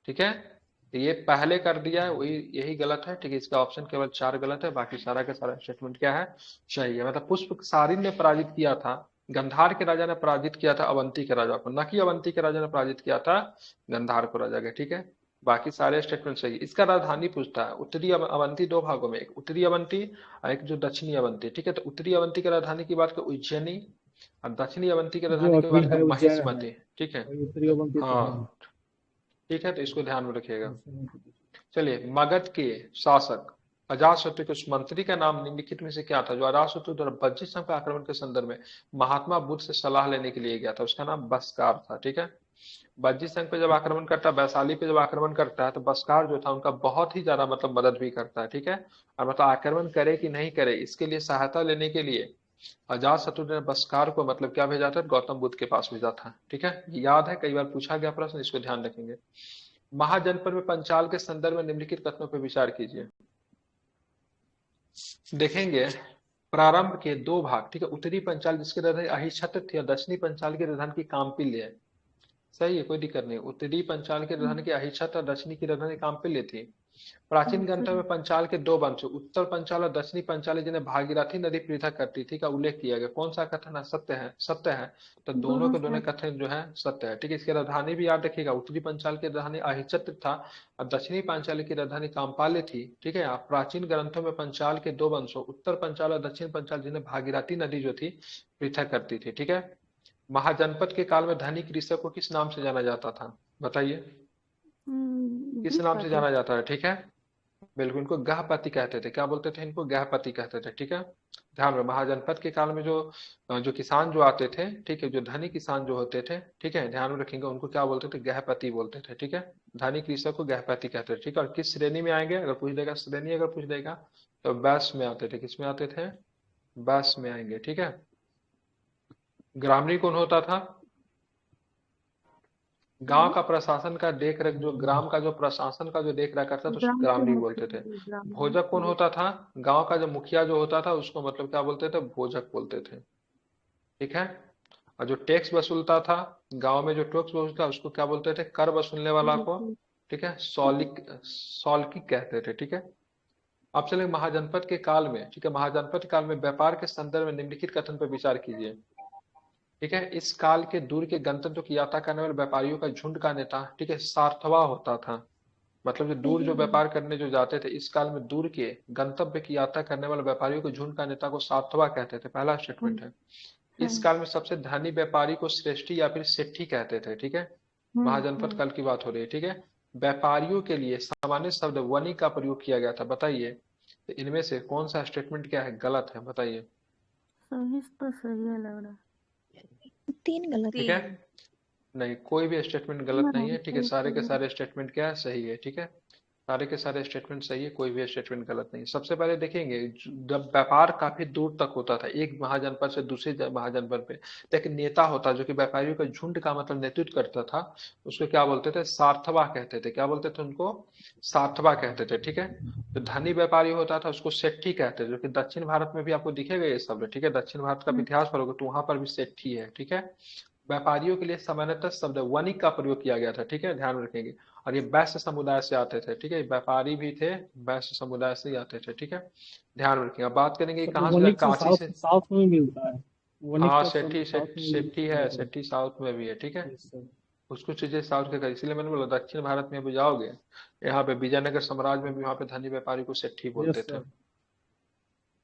ठीक है, तो ये पहले कर दिया है, वही यही गलत है। ठीक है, इसका ऑप्शन केवल 4 गलत है, बाकी सारा का सारा स्टेटमेंट क्या है, सही है। मतलब पुष्पसारिन ने पराजित किया था, गंधार के राजा ने पराजित किया था अवंती के राजा को, न कि अवंती के राजा ने पराजित किया था गंधार को राजा के। ठीक है, बाकी सारे स्टेटमेंट सही है। इसका राजधानी पूछता है, उत्तरी अवंती दो भागों में, एक उत्तरी अवंती और एक जो दक्षिणी अवंती। ठीक है, तो उत्तरी अवंती की राजधानी की बात करें उज्जैनी, और दक्षिणी अवंती की जो राजधानी की अभी बात है करें उज्जैन है, महिष्मती। ठीक है, उत्तरी अवंती तो है। हाँ ठीक है, तो इसको ध्यान में रखिएगा। चलिए, मगध के शासक अजातशत्रु के उस मंत्री का नाम निम्नलिखित में से क्या था, जो अजातशत्रु द्वारा बज्जी संघ के आक्रमण के संदर्भ में महात्मा बुद्ध से सलाह लेने के लिए गया था, उसका नाम बस्कार था। ठीक है, बज्जी संघ पे जब आक्रमण करता है, वैशाली पे जब आक्रमण करता है, तो बस्कार जो था उनका बहुत ही ज्यादा मतलब मदद भी करता है। ठीक है, और मतलब आक्रमण करे कि नहीं करे, इसके लिए सहायता लेने के लिए अजातशत्रु ने बस्कार को मतलब क्या भेजा था, गौतम बुद्ध के पास भेजा था। ठीक है, याद है, कई बार पूछा गया प्रश्न, इसको ध्यान रखेंगे। महाजनपद में पंचाल के संदर्भ में निम्नलिखित कथनों पर विचार कीजिए। देखेंगे, प्रारंभ के 2 भाग। ठीक है, उत्तरी पंचाल जिसकी राजधानी अहिच्छत्र थी और दक्षिणी पंचाल की राजधानी की काम्पिल्य है। सही है, कोई दिक्कत नहीं। उत्तरी पंचाल की राजधानी की अहिच्छा तथा दक्षिणी की राजधानी कहाँ पे ली थी? प्राचीन ग्रंथों में पंचाल के दो वंश उत्तर पंचाल और दक्षिणी पंचाल जिन्हें भागीरथी नदी पृथक करती थी का उल्लेख किया गया। कौन सा कथन है? सत्य है, सत्य है। तो दोनों के दोनों कथन जो है सत्य है, ठीक है। इसकी राजधानी भी याद रखिएगा, उत्तरी पंचाल की राजधानी अहिच्छत्र था और दक्षिणी पंचाल की राजधानी काम्पाले थी, ठीक है। आप प्राचीन ग्रंथों में पंचाल के दो वंशों उत्तर पंचाल और दक्षिण पंचाल जिन्हें भागीरथी नदी जो थी पृथक करती थी, ठीक है। महाजनपद के काल में धनी कृषक को किस नाम से जाना जाता था? बताइए, किस नाम से जाना जाता है? ठीक है, बिल्कुल, इनको गहपति कहते थे। क्या बोलते थे? इनको गहपति कहते थे, ठीक है। ध्यान रहे, महाजनपद के काल में जो जो किसान जो आते थे, ठीक है, जो धनी किसान जो होते थे, ठीक है, ध्यान में रखेंगे, उनको क्या बोलते थे? गहपति बोलते थे, ठीक है। धनी कृषक को गहपति कहते थे, ठीक है। और किस श्रेणी में आएंगे अगर पूछ देगा? श्रेणी अगर पूछ देगा तो बैस में आते थे। किस में आते थे? बैस में आएंगे, ठीक है। ग्रामणी कौन होता था? गांव का प्रशासन का देख रेख, जो ग्राम का जो प्रशासन का जो देख रेख करता था, तो उसको ग्रामणी बोलते थे। भोजक कौन होता था? गांव का जो मुखिया जो होता था उसको मतलब क्या बोलते थे? भोजक बोलते थे, ठीक है। और जो टैक्स वसूलता था, गांव में जो टैक्स वसूलता उसको क्या बोलते थे? कर वसूलने वाला को, ठीक है, सौलिक, सौलकी कहते थे, ठीक है। अब चले महाजनपद के काल में, ठीक है। महाजनपद काल में व्यापार के संदर्भ में निम्नलिखित कथन पर विचार कीजिए, ठीक है। इस काल के दूर के गंतव्य की यात्रा करने वाले व्यापारियों का झुंड का नेता, ठीक है, सार्थवा होता था। मतलब जो दूर जो व्यापार करने जो जाते थे, इस काल में दूर के गंतव्य की यात्रा करने वाले व्यापारियों के झुंड का नेता को सार्थवा कहते थे। पहला स्टेटमेंट है। इस काल में सबसे धनी व्यापारी को श्रेष्ठी या फिर सेठी कहते थे, ठीक है। महाजनपद काल की बात हो रही है, ठीक है। व्यापारियों के लिए सामान्य शब्द वनी का प्रयोग किया गया था। बताइए, तो इनमें से कौन सा स्टेटमेंट क्या है? गलत है, बताइए। सही तो सही है लग रहा है। तीन गलत ठीक है, तीन। नहीं, कोई भी स्टेटमेंट गलत नहीं है, ठीक है। सारे के सारे स्टेटमेंट क्या है? सही है, ठीक है। सारे के सारे स्टेटमेंट सही है, कोई भी स्टेटमेंट गलत नहीं है। सबसे पहले देखेंगे, जब व्यापार काफी दूर तक होता था, एक महाजनपद से दूसरे महाजनपद पे, तो एक नेता होता जो कि व्यापारियों का झुंड का मतलब नेतृत्व करता था, उसको क्या बोलते थे? सार्थवा कहते थे। क्या बोलते थे उनको? सार्थवा कहते थे, ठीक है। जो धनी व्यापारी होता था उसको सेठी कहते थे, जो कि दक्षिण भारत में भी आपको दिखेगा ये शब्द, ठीक है। दक्षिण भारत का इतिहास पढ़ोगे तो वहां पर भी सेठी है, ठीक है। व्यापारियों के लिए सामान्यतः शब्द वणिक का प्रयोग किया गया था, ठीक है, ध्यान रखेंगे। और ये वैश्य समुदाय से आते थे, ठीक है। व्यापारी भी थे, वैश्य समुदाय से ही आते थे, ठीक है। ध्यान रखेंगे। अब बात करेंगे मतलब कहाँ से? वनिक से काशी साउथ से। साउथ में मिलता है। वनिक हाँ, का सेठी शब्द साउथ में यूज सेठी किया है, जाता है। सेठी साउथ में भी है, ठीक है। Yes, sir. कुछ कुछ चीजें साउथ के कर, इसलिए मैंने बोला दक्षिण भारत में भी जाओगे, यहाँ पे विजयनगर साम्राज्य में भी वहाँ पे धनी व्यापारी को सेठी बोलते Yes, थे। sir.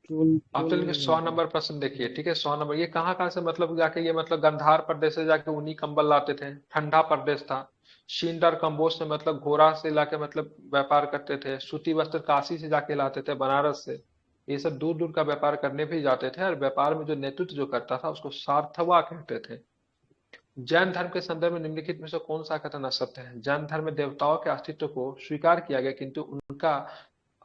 चोल आप चोल चलिए में 100 मिलता है। नंबर प्रश्न देखिए, ठीक है। 100 नंबर, ये कहाँ कहाँ से मतलब जाके, ये मतलब गंधार प्रदेश से जाके ऊनी कंबल लाते थे, ठंडा प्रदेश था। शीनडर कम्बोज से मतलब घोड़ा से लाके मतलब व्यापार करते थे। सूती वस्त्र काशी से जाके लाते थे, बनारस से। ये सब दूर दूर का व्यापार करने भी जाते थे, और व्यापार में जो नेतृत्व जो करता था उसको सार्थवा कहते थे। जैन धर्म के संदर्भ में निम्नलिखित में से कौन सा कथन असत्य है? जैन धर्म में देवताओं के अस्तित्व को स्वीकार किया गया, किंतु उनका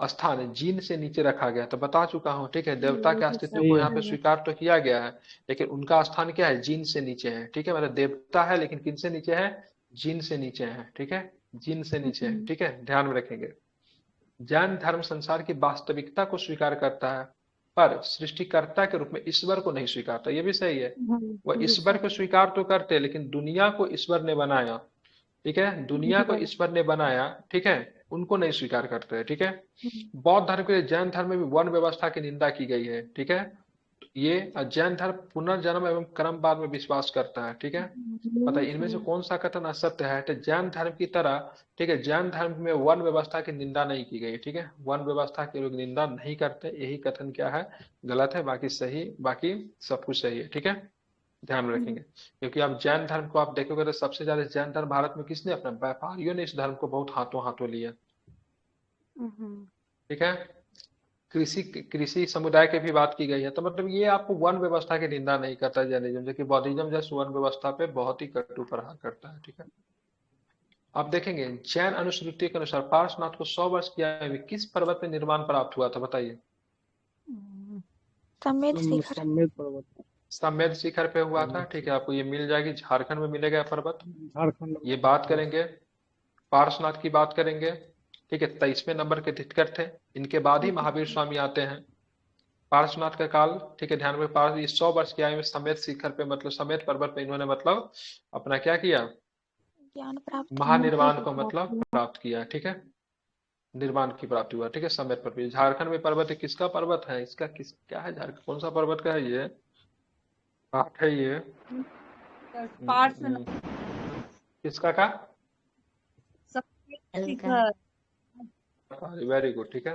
स्थान जीन से नीचे रखा गया। तो बता चुका हूँ, ठीक है। देवता के अस्तित्व सही को है। यहाँ पे स्वीकार तो किया गया है, लेकिन उनका स्थान क्या है? जीन से नीचे है, ठीक है। मतलब देवता है लेकिन किन से नीचे है? जीन से नीचे है, ठीक है। जीन से नीचे है, ठीक है, ध्यान में रखेंगे। जैन धर्म संसार की वास्तविकता को स्वीकार करता है, पर सृष्टिकर्ता के रूप में ईश्वर को नहीं स्वीकारता। ये भी सही है। वह ईश्वर को स्वीकार तो करते हैं, लेकिन दुनिया को ईश्वर ने बनाया, ठीक है, दुनिया को ईश्वर ने बनाया, ठीक है, उनको नहीं स्वीकार करते हैं, ठीक है। बौद्ध धर्म के लिए जैन धर्म में भी वर्ण व्यवस्था की निंदा की गई है, ठीक है। ये जैन धर्म पुनर्जन्म एवं कर्मवाद में विश्वास करता है, ठीक है। बताइए, इनमें से कौन सा कथन असत्य है? तो जैन धर्म की तरह, ठीक है, जैन धर्म में वर्ण व्यवस्था की निंदा नहीं की गई, ठीक है। वर्ण व्यवस्था की लोग निंदा नहीं करते, यही कथन क्या है? गलत है। बाकी सही, बाकी सब कुछ सही है, ठीक है, ध्यान में रखेंगे। क्योंकि आप जैन धर्म को आप देखोगे तो सबसे ज्यादा जैन धर्म भारत में किसने अपना? व्यापारियों ने इस धर्म को बहुत हाथों हाथों लिया, ठीक है। कृषि कृषि समुदाय की भी बात की गई है, तो मतलब ये आपको वर्ण व्यवस्था की निंदा नहीं करता जैनिज्म, जबकि बौद्धिज्म जैसे वर्ण व्यवस्था पे बहुत ही कटु प्रहार करता है, ठीक है। आप देखेंगे जैन अनुश्रुति के अनुसार पार्श्वनाथ को 100 वर्ष की आयु में किस पर्वत में निर्माण प्राप्त हुआ था? बताइए। समेत शिखर। समेत पर्वत। समेत शिखर पे हुआ था, ठीक है। आपको ये मिल जाएगी, झारखंड में मिलेगा यह पर्वत। झारखंड ये बात करेंगे, पार्श्वनाथ की बात करेंगे, ठीक है। 23वें नंबर के तीर्थंकर थे, इनके बाद ही महावीर स्वामी आते हैं। पार्श्वनाथ का काल, ठीक है, ध्यान में। पार्श ये 100 वर्ष की आयु में समेत शिखर पे मतलब समेत पर्वत पे इन्होंने मतलब अपना क्या किया? ज्ञान प्राप्त करने महानिर्वाण की को बात मतलब हुआ। प्राप्त किया, ठीक है, निर्वाण की प्राप्ति हुआ, ठीक है, समय पर भी। झारखंड में पर्वत है, किसका पर्वत है, इसका किस क्या है, झारखंड कौन सा पर्वत का है ये, पाठ है ये। पार्ट में किसका का, सब हल्का। शिखर। पहाड़ी, वेरी गुड, ठीक है,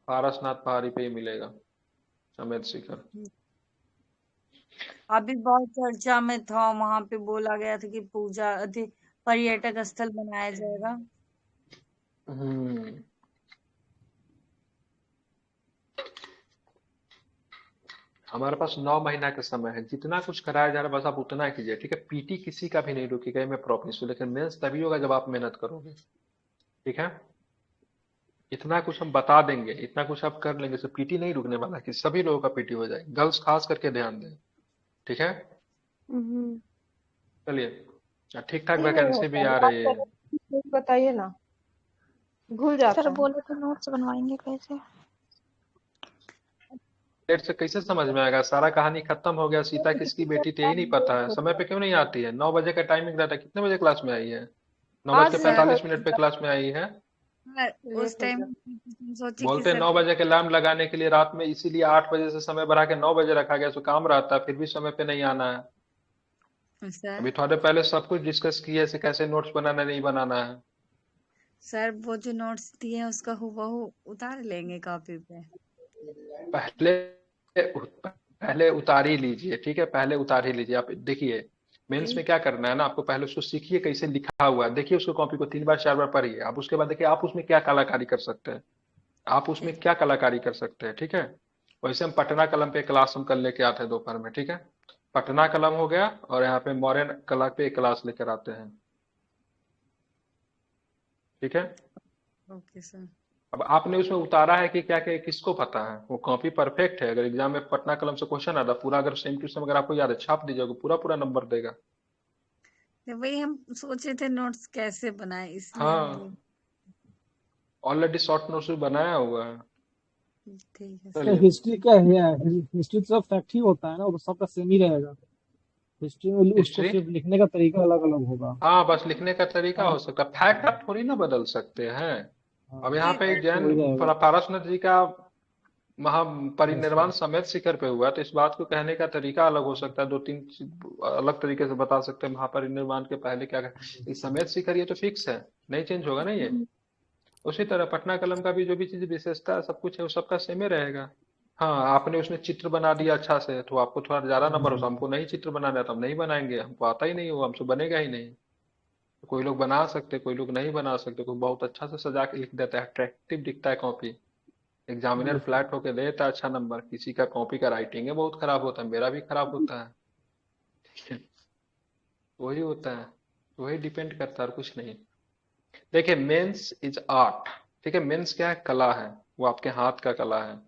पारसनाथ पहाड़ी पे ही मिलेगा समेत शिखर। अभी बहुत चर्चा में था, वहां पे बोला गया था कि पूजा पर्यटक स्थल बनाया जाएगा। हम्म हमारे पास 9 महीना का समय है, जितना कुछ कराया जा रहा है बस आप उतना कीजिए, ठीक है। पीटी किसी का भी नहीं रुकेगा, मैं प्रॉमिस हूँ, लेकिन मेंस तभी होगा जब आप मेहनत करोगे, ठीक है। इतना कुछ हम बता देंगे, इतना कुछ आप कर लेंगे, तो पीटी नहीं रुकने वाला, कि सभी लोगों का पीटी हो जाएगा, गर्ल्स खास करके ध्यान दें, ठीक है। हम्म। चलिए, ठीक ठाक ही नहीं वैकेंसी भी होता, आ याद रही है। करो बताइए ना, भूल सर जाता है। बोले तो नोट्स बनवाएंगे कैसे? डेट से कैसे समझ में आएगा, सारा कहानी खत्म हो गया, सीता किसकी बेटी थी यही नहीं पता है, समय पे क्यों नहीं आती है, 9 बजे का टाइमिंग रहता है, कितने बजे क्लास में आई है, नौ बज आज के नहीं सर 45 मिनट पे क्लास में आई है। उस लेट हो टाइम गया। सोची कि बोलते हैं सर 9 बजे के अलार्म लगाने के लिए रात में, इसीलिए 8 बजे से समय बढ़ा के 9 बजे रखा गया, तो काम रहता है, फिर भी समय पे नहीं आना है। सर अभी थोड़े पहले सब कुछ डिस्कस किए से कैसे नोट्स बनाना नहीं बनाना है। सर वो जो नोट्स दिए हैं उसका हूबहू उतार लेंगे कॉपी पे। पहले पहले उतार ही लीजिए, ठीक है, पहले उतार ही लीजिए। आप देखिए मेंस में क्या करना है ना, आपको पहले उसको सीखिए कैसे लिखा हुआ है, देखिए उसको कॉपी को 3 बार 4 बार पढ़िए, आप उसके बाद देखिए आप उसमें क्या कलाकारी कर सकते हैं, आप उसमें क्या कलाकारी कर सकते हैं, ठीक है। वैसे हम पटना कलम पे क्लास हम कल लेके आते हैं दोपहर में, ठीक है। पटना कलम हो गया, और यहाँ पे मॉडर्न कला पे एक क्लास लेकर आते हैं, ठीक है। Okay sir. अब आपने उसमें उतारा है कि क्या क्या किसको पता है, वो कॉपी परफेक्ट है, अगर एग्जाम में पटना कलम से क्वेश्चन आता पूरा, अगर सेम टू सेम अगर आपको याद है छाप दीजिएगा, पूरा पूरा नंबर देगा। तो वही हम सोचे थे नोट्स कैसे बनाए, इसलिए हम हाँ, बोल। ऑलरेडी शॉर्ट नोट्स भी बनाया हुआ है। ठीक है सर। चलिए, हिस्ट्री क्या है, हिस्ट्री तो सब फैक्ट ही होता है ना, वो तो सबका सेम ही रहेगा। हिस्ट्री में उसको हिस्ट्री, सिर्फ लिखने का तरीका अलग अलग होगा। हाँ बस लिखने का तरीका हाँ हो सकता है, फैक्ट आप थोड़ी ना बदल सकते हैं। अब हाँ, यहाँ पे फैक्ट तो जैन वही रहेगा। पारसनाथ जी का बस महापरिनिर्वाण बस। समेत शिखर पे हुआ, तो इस बात को कहने का तरीका अलग हो सकता है, दो तीन अलग तरीके से बता सकते हैं, महापरिनिर्वाण के पहले क्या इस समेत शिखर, ये तो फिक्स है, नहीं चेंज होगा ना ये। उसी तरह पटना कलम का भी जो भी चीज विशेषता है सब कुछ है, वो सबका सेम ही रहेगा। हाँ, आपने उसमें चित्र बना दिया अच्छा से, तो आपको थोड़ा ज्यादा नंबर हो, हमको नहीं चित्र बनाना है तो हम नहीं बनाएंगे, हमको आता ही नहीं, वो हमसे बनेगा ही नहीं। तो कोई लोग बना सकते, कोई लोग नहीं बना सकते, कोई बहुत अच्छा से सजा के लिख देता है, अट्रैक्टिव दिखता है कॉपी, एग्जामिनर बिल्कुल। फ्लैट होके देता है अच्छा नंबर, किसी का कॉपी का राइटिंग है बहुत खराब होता है, मेरा भी खराब होता है, ठीक है, वही होता है, वही डिपेंड करता है और कुछ नहीं। देखिए मेंस इज आर्ट, ठीक है, मेंस क्या है, कला है, वो आपके हाथ का कला है,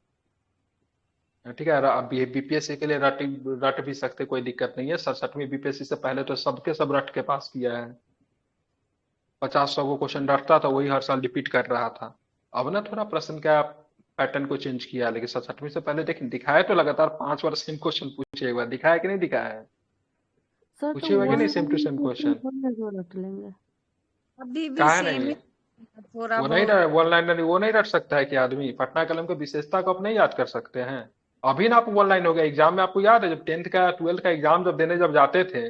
ठीक है। आप बीपीएससी के लिए रट भी सकते, कोई दिक्कत नहीं है, 67वीं बीपीएससी से पहले तो सबके सब रट के पास किया है, 50-100 को क्वेश्चन रटता था, वही हर साल रिपीट कर रहा था। अब ना थोड़ा प्रश्न का पैटर्न को चेंज किया, लेकिन 67वीं से पहले देखिए दिखाया तो लगातार 5 बार सेम क्वेश्चन पूछे, एक बार दिखाया कि नहीं दिखाया है, सर तो पूछे हुए कि वन नहीं same two line same question question, थोड़ी ना जो रट लेंगे। अभी भी कहा है सेम नहीं, ही थोड़ा वो नहीं बहुत। वन लाइनर वो नहीं रट सकता है कि आदमी पटना कलम की विशेषता को आप नहीं याद कर सकते हैं। अभी ना आप वन लाइन हो गया, एग्जाम में आपको याद है जब 10th का 12th का एग्जाम जब देने जब जाते थे,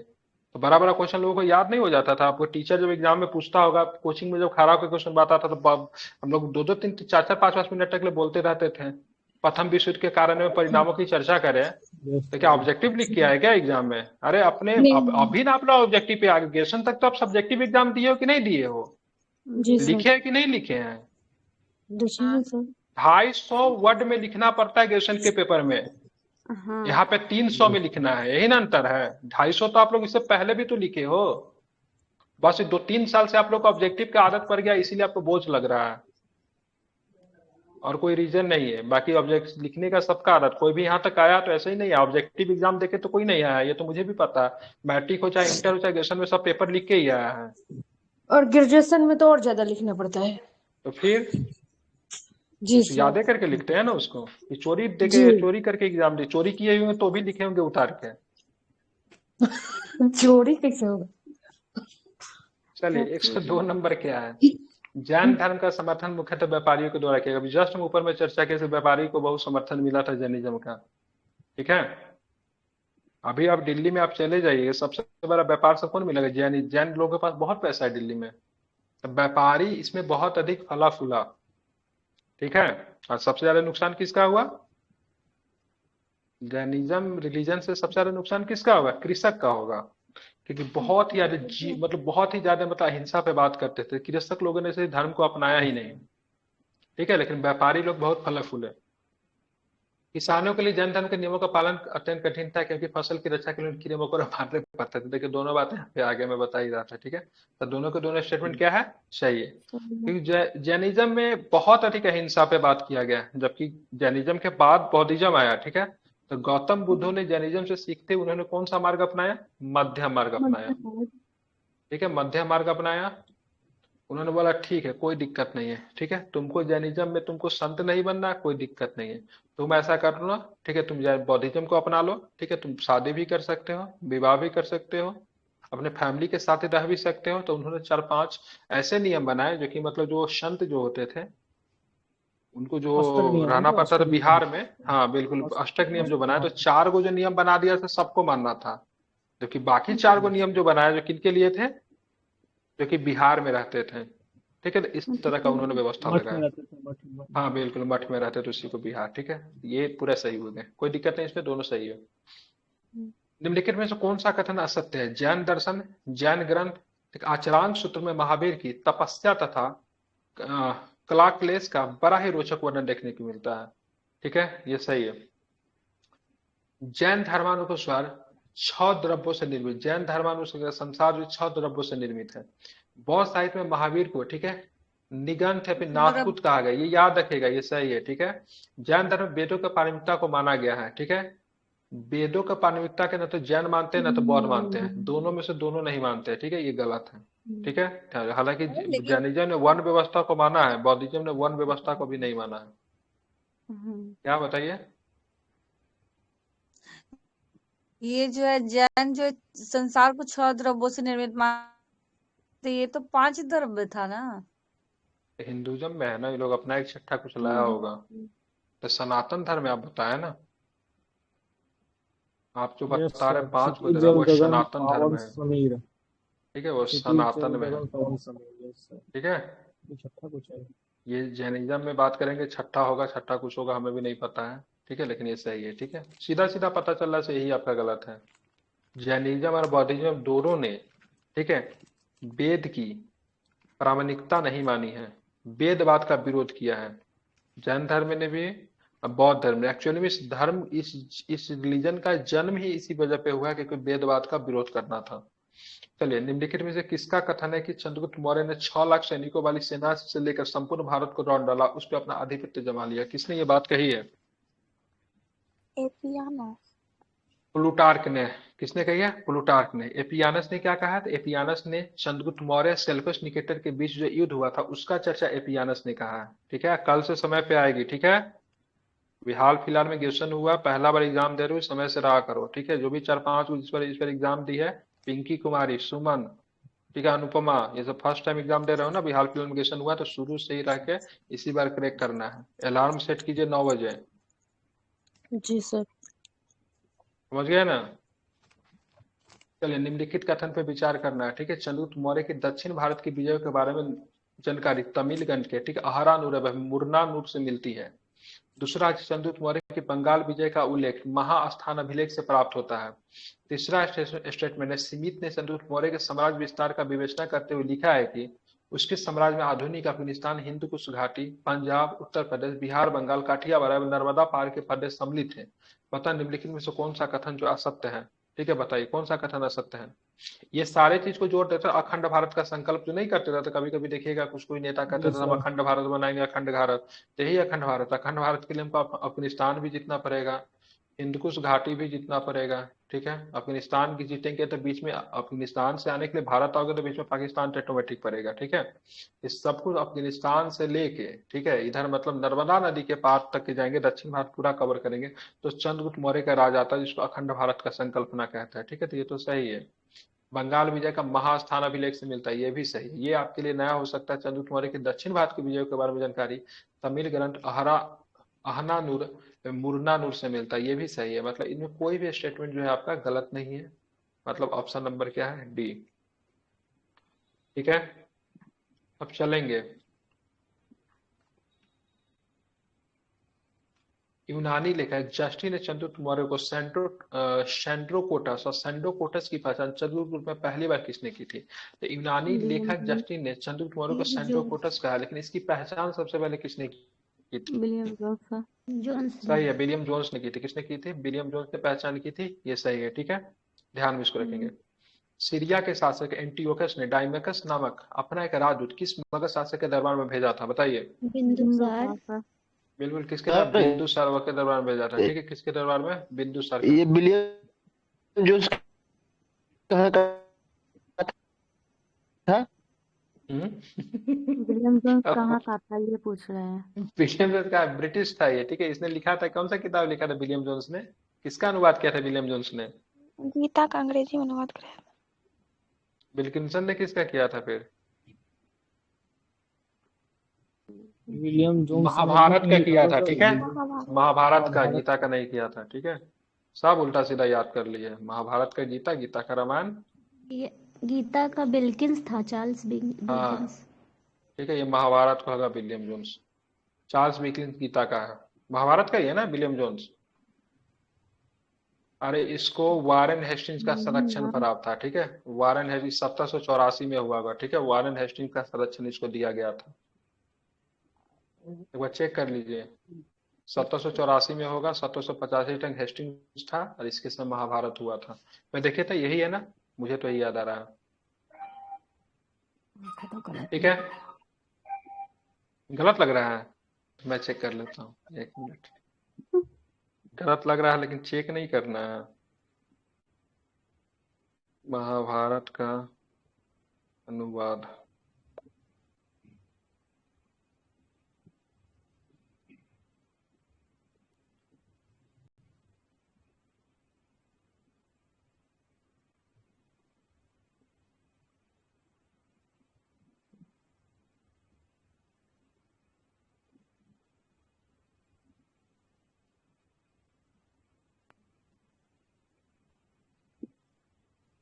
तो बड़ा बड़ा क्वेश्चन लोगों को याद नहीं हो जाता था, आपको टीचर जब एग्जाम में पूछता होगा, कोचिंग में जब खड़ा होकर क्वेश्चन बताता था, तो हम लोग 2-2 3-4 5-5 मिनट तक ले बोलते रहते थे, प्रथम विश्व युद्ध के कारण में परिणामों की चर्चा करें। यस तो क्या सर। ऑब्जेक्टिव लिख के आए क्या एग्जाम में, अरे अपने नहीं। अभी ना अपना ऑब्जेक्टिव पे आगे, ग्रेजुएशन तक तो आप सब्जेक्टिव एग्जाम दिए हो कि नहीं दिए हो, जी सर। लिखे हैं कि नहीं लिखे हैं। लिखे हाँ हैं सर। 250 वर्ड में लिखना पड़ता है ग्रेजुएशन के पेपर में, हाँ। यहाँ पे 300 में लिखना है, यही ना अंतर है। 250 तो आप लोग इससे पहले भी तो लिखे हो, बस 2-3 साल से आप लोग को ऑब्जेक्टिव की आदत पड़ गया, इसीलिए आपको बोझ लग रहा है, और कोई रीजन नहीं है। बाकी ऑब्जेक्ट लिखने का सबका आदत, कोई भी यहाँ तक आया तो ऐसे ही नहीं है, ऑब्जेक्टिव एग्जाम देके तो कोई नहीं आया, ये तो मुझे भी पता है, मैट्रिक हो चाहे इंटर हो चाहे ग्रेजुएशन में सब पेपर लिख के ही आया है। और ग्रेजुएशन में तो और ज्यादा लिखना पड़ता है। तो फिर जी तो सर। यादें करके लिखते हैं ना उसको, कि चोरी जी। देके चोरी करके एग्जाम दे, चोरी किए हुए तो भी लिखे होंगे उतार के। चोरी कैसे होगा? चलिए क्या चीज 102 है? नंबर क्या है? जैन धर्म का समर्थन मुख्यतः व्यापारियों के द्वारा किया गया। अभी जस्ट हम ऊपर में चर्चा किए व्यापारी को बहुत समर्थन मिला था जैनिज्म का, ठीक है। अभी आप दिल्ली में आप चले जाइए, सबसे बड़ा व्यापार से कौन मिलेगा? जैन लोगों के पास बहुत पैसा है दिल्ली में, तो व्यापारी इसमें बहुत अधिक फला फूला, ठीक है। और सबसे ज्यादा नुकसान किसका हुआ? जैनिज्म रिलीजन से सबसे ज्यादा नुकसान किसका होगा? कृषक का होगा, क्योंकि बहुत ही ज्यादा मतलब बहुत ही ज्यादा मतलब अहिंसा पे बात करते थे। कृषक लोगों ने इस धर्म को अपनाया ही नहीं, ठीक है। लेकिन व्यापारी लोग बहुत फले फूले। किसानों के लिए जैन धर्म के नियमों का पालन अत्यंत कठिन था, क्योंकि फसल की रक्षा के लिए कीड़े मकोड़े मारने पड़ते थे। देखिए दोनों बातें यहाँ पे आगे मैं बता ही रहा था, ठीक है। तो दोनों के दोनों स्टेटमेंट क्या है? सही है। क्योंकि जैनिज्म में बहुत अधिक अहिंसा पे बात किया गया, जबकि जैनिज्म के बाद बौद्धिज्म आया, ठीक है। तो गौतम बुद्ध ने जैनिज्म से सीखते उन्होंने कौन सा मार्ग अपनाया? मध्यम मार्ग अपनाया, ठीक है। मध्यम मार्ग अपनाया। उन्होंने बोला ठीक है कोई दिक्कत नहीं है, ठीक है। तुमको जैनिज्म में तुमको संत नहीं बनना, कोई दिक्कत नहीं है। तुम ऐसा कर लो, ठीक है, तुम बौद्धिज्म को अपना लो, ठीक है। तुम शादी भी कर सकते हो, विवाह भी कर सकते हो, अपने फैमिली के साथ रह भी सकते हो। तो उन्होंने 4-5 ऐसे नियम बनाए जो कि मतलब जो संत जो होते थे उनको जो अष्टक नियम है रहना ना, पड़ता था अष्टक नियम। बिहार में, हाँ बिल्कुल अष्टक नियम जो बनाया, हाँ, तो 4 गो जो नियम बना दिया था सबको मानना था। जबकि बाकी 4 गो नियम जो बनाया जो किनके लिए थे? जो कि बिहार में रहते थे, ठीक है। तो इस तरह का उन्होंने व्यवस्था मठ में लगाया। रहते थे, मठ में। हाँ बिल्कुल मठ में रहते थे उसी को बिहार, ठीक है। ये पूरा सही हो गया, कोई दिक्कत नहीं इसमें, दोनों सही है। निम्नलिखित में से कौन सा कथन असत्य है? जैन दर्शन, जैन ग्रंथ, एक आचरांक सूत्र में महावीर की तपस्या तथा अ, कला क्लेश का बड़ा ही रोचक वर्णन देखने को मिलता है, ठीक है, ये सही है। जैन धर्मानुसार 6 द्रव्यों से निर्मित, जैन धर्मानुसार संसार जो 6 द्रव्यों से निर्मित है। बौद्ध साहित्य में महावीर को, ठीक है, निगंथ या फिर द्रव नाथपुत कहा गया, ये याद रखेगा, ये सही है, ठीक है। जैन धर्म में वेदों का पारमिकता को माना गया है, ठीक है। वेदों का पारमिकता के न तो जैन मानते हैं न तो बौद्ध मानते हैं, दोनों में से दोनों नहीं मानते हैं, ठीक है, ये गलत है, ठीक है। हालांकि है, लेकिन जैनिज्म ने वर्ण व्यवस्था को माना है, बौद्धिज्म ने वर्ण व्यवस्था को भी नहीं माना है। क्या बताइए? ये जो है जैन जो संसार को 6 द्रव्यों से निर्मित तो ये तो 5 द्रव्य था ना। हिंदुइज्म में है ना, ये लोग अपना एक छठा कुछ लाया होगा। तो सनातन धर्म में आप बताया ना, आप जो यस बता रहे सर, हैं 5 को क्षितिज दे रहा, जल वो गगन सनातन धर्म पावन है, समीर। ठीक है, वो क्षितिज जल सनातन में है, गगन पावन समीर, यस सर। ठीक है। ये छठा कुछ है। ये जैनिज्म में बात करेंगे छठा होगा, छठा कुछ होगा, हमें भी नहीं पता है, ठीक है, लेकिन ये सही है, ठीक है। सीधा सीधा पता चल रहा है, यही आपका गलत है। जैनिज्म और बौद्धिज्म दोनों ने, ठीक है, वेद की प्रामाणिकता नहीं मानी है, वेदवाद का विरोध किया है। जैन धर्म ने भी और बौद्ध धर्म ने, एक्चुअली में इस धर्म इस रिलीजन का जन्म ही इसी वजह पे हुआ क्योंकि वेदवाद का विरोध करना था। चलिए निम्नलिखित में से किसका कथन है कि चंद्रगुप्त मौर्य ने 6 लाख सैनिकों वाली सेना से लेकर संपूर्ण भारत को लौट डाला, उस पर अपना आधिपत्य जमा लिया? किसने ये बात कही है? एपियानस। प्लूटार्क ने। किसने कही है? प्लूटार्क ने। एपियानस ने क्या कहा है? तो एपियानस ने चंद्रगुप्त मौर्य सेल्यूकस निकेटर के बीच जो युद्ध हुआ था उसका चर्चा एपियानस ने कहा है, ठीक है। कल से समय पे आएगी, ठीक है। अभी हाल फिलहाल में ग्रेजुएशन हुआ, पहला बार एग्जाम दे रहे हो, समय से रहा करो, ठीक है। जो भी 4-5 इस पर एग्जाम दी है, पिंकी कुमारी, सुमन, ठीक है, अनुपमा, ये सब फर्स्ट टाइम एग्जाम दे रहे हो ना, अभी हाल फिलहाल में ग्रेजुएशन हुआ, तो शुरू से ही रह के इसी बार क्रैक करना है। अलार्म सेट कीजिए 9 बजे, जी सर। समझ गए ना। चलिए निम्नलिखित कथन पे विचार करना है, ठीक है। चंद्रगुप्त मौर्य की दक्षिण भारत की विजय के बारे में जानकारी तमिलगंज के, ठीक है, अहरानुर मुरनानूर से मिलती है। दूसरा, चंद्रगुप्त मौर्य की बंगाल विजय का उल्लेख महास्थान अभिलेख से प्राप्त होता है। तीसरा स्टेटमेंट है, सीमित ने चंद्रगुप्त मौर्य के साम्राज्य विस्तार का विवेचना करते हुए लिखा है कि उसके साम्राज्य में आधुनिक अफगानिस्तान, हिंदू कुश घाटी, पंजाब, उत्तर प्रदेश, बिहार, बंगाल, काठियावाड़ एवं नर्मदा पार के प्रदेश सम्मिलित है। पता निम्नलिखित में से कौन सा कथन जो असत्य है, ठीक है, बताइए कौन सा कथन असत्य है। ये सारे चीज को जोड़ देते, अखंड भारत का संकल्प जो नहीं करते रहते, कभी कभी देखिएगा कुछ कोई नेता कहते थे हम सर। अखंड भारत बनाएंगे, अखंड भारत, यही अखंड भारत। अखंड भारत के लिए हमको अफगानिस्तान भी जीतना पड़ेगा, हिंदकुश घाटी भी जीतना पड़ेगा, ठीक है। अफगानिस्तान की जीतेंगे तो बीच में अफगानिस्तान से आने के लिए भारत आओगे तो बीच में पाकिस्तान ऑटोमेटिक पड़ेगा, ठीक है। इस सब कुछ अफगानिस्तान से लेके, ठीक है, इधर मतलब नर्मदा नदी के पार तक के जाएंगे, दक्षिण भारत पूरा कवर करेंगे, तो चंद्रगुप्त मौर्य का राज आता है जिसको अखंड भारत का संकल्पना कहता है, ठीक है। तो ये तो सही है। बंगाल विजय का महास्थान अभिलेख से मिलता है, ये भी सही। ये आपके लिए नया हो सकता है। चंद्रगुप्त मौर्य के दक्षिण भारत के विजयों के बारे में जानकारी तमिल ग्रंथ अहनानूर मुरनानूर से मिलता है, ये भी सही है। मतलब इनमें कोई भी स्टेटमेंट जो है आपका गलत नहीं है। मतलब ऑप्शन नंबर क्या है? डी। ठीक है, अब चलेंगे। यूनानी लेखक जस्टिन ने चंद्रगुप्त मौर्य को सेंड्रोकोटस और सेंड्रोकोटस की पहचान चंद्रगुप्त में पहली बार किसने की थी? तो यूनानी विलियम लेखक जस्टिन ने चंद्रगुप्त मौर्य को जोन्स सेंड्रोकोटस कहा, लेकिन इसकी पहचान सबसे पहले किसने की थी? विलियम जोन्स का जोन्स सही है, विलियम जोन्स ने की थी। किसने की थी? विलियम जोन्स ने पहचान की थी, ये सही है। ठीक है, ध्यान में इसको रखेंगे। सीरिया के शासक एंटियोकस ने डाइमेकस नामक अपना एक राजदूत किस मगध शासक के दरबार में भेजा था? बताइए। बिंदुसार बिंदुसार। बिल्कुल, किसके दरबार? बिंदुसार के दरबार में भेजा था। ठीक है, किसके दरबार में? बिंदुसार के। ये विलियम जोन्स कहाँ का था? विलियम जोन्स कहाँ का था ये पूछ रहे हैं। विलियम जोन्स का ब्रिटिश था ये। ठीक है, इसने लिखा था, कौन सा किताब लिखा था विलियम जोन्स ने? किसका अनुवाद किया था विलियम जोन्स ने? गीता का अंग्रेजी में अनुवाद कराया। विल्किंसन ने किसका किया था फिर? विलियम जोन्स महाभारत का नहीं किया था था। ठीक है, महाभारत। महाभारत का, महाभारत गीता का नहीं किया था। ठीक है, सब उल्टा सीधा याद कर लिए। महाभारत का गीता, गीता का रामायण। ये गीता का बिल्किंस था, चार्ल्स हाँ बिल्किंस। ठीक है, ये महाभारत का होगा William Jones. Charles Wilkins Gita का है। महाभारत का ही है ना विलियम जोन्स? अरे इसको वारेन हेस्टिंग्स का संरक्षण प्राप्त था। ठीक है, वारेन हेस्टिंग्स 1784 में हुआ होगा। ठीक है, वारेन हेस्टिंग्स का संरक्षण इसको दिया गया था। एक बार चेक कर लीजिए, 1784 में होगा, 1785 तक हेस्टिंग्स था और इसके समय महाभारत हुआ था। मैं देखे था, यही है ना? मुझे तो यही याद आ रहा है। ठीक है, गलत लग रहा है? मैं चेक कर लेता हूँ, एक मिनट। गलत लग रहा है लेकिन चेक नहीं करना है। महाभारत का अनुवाद,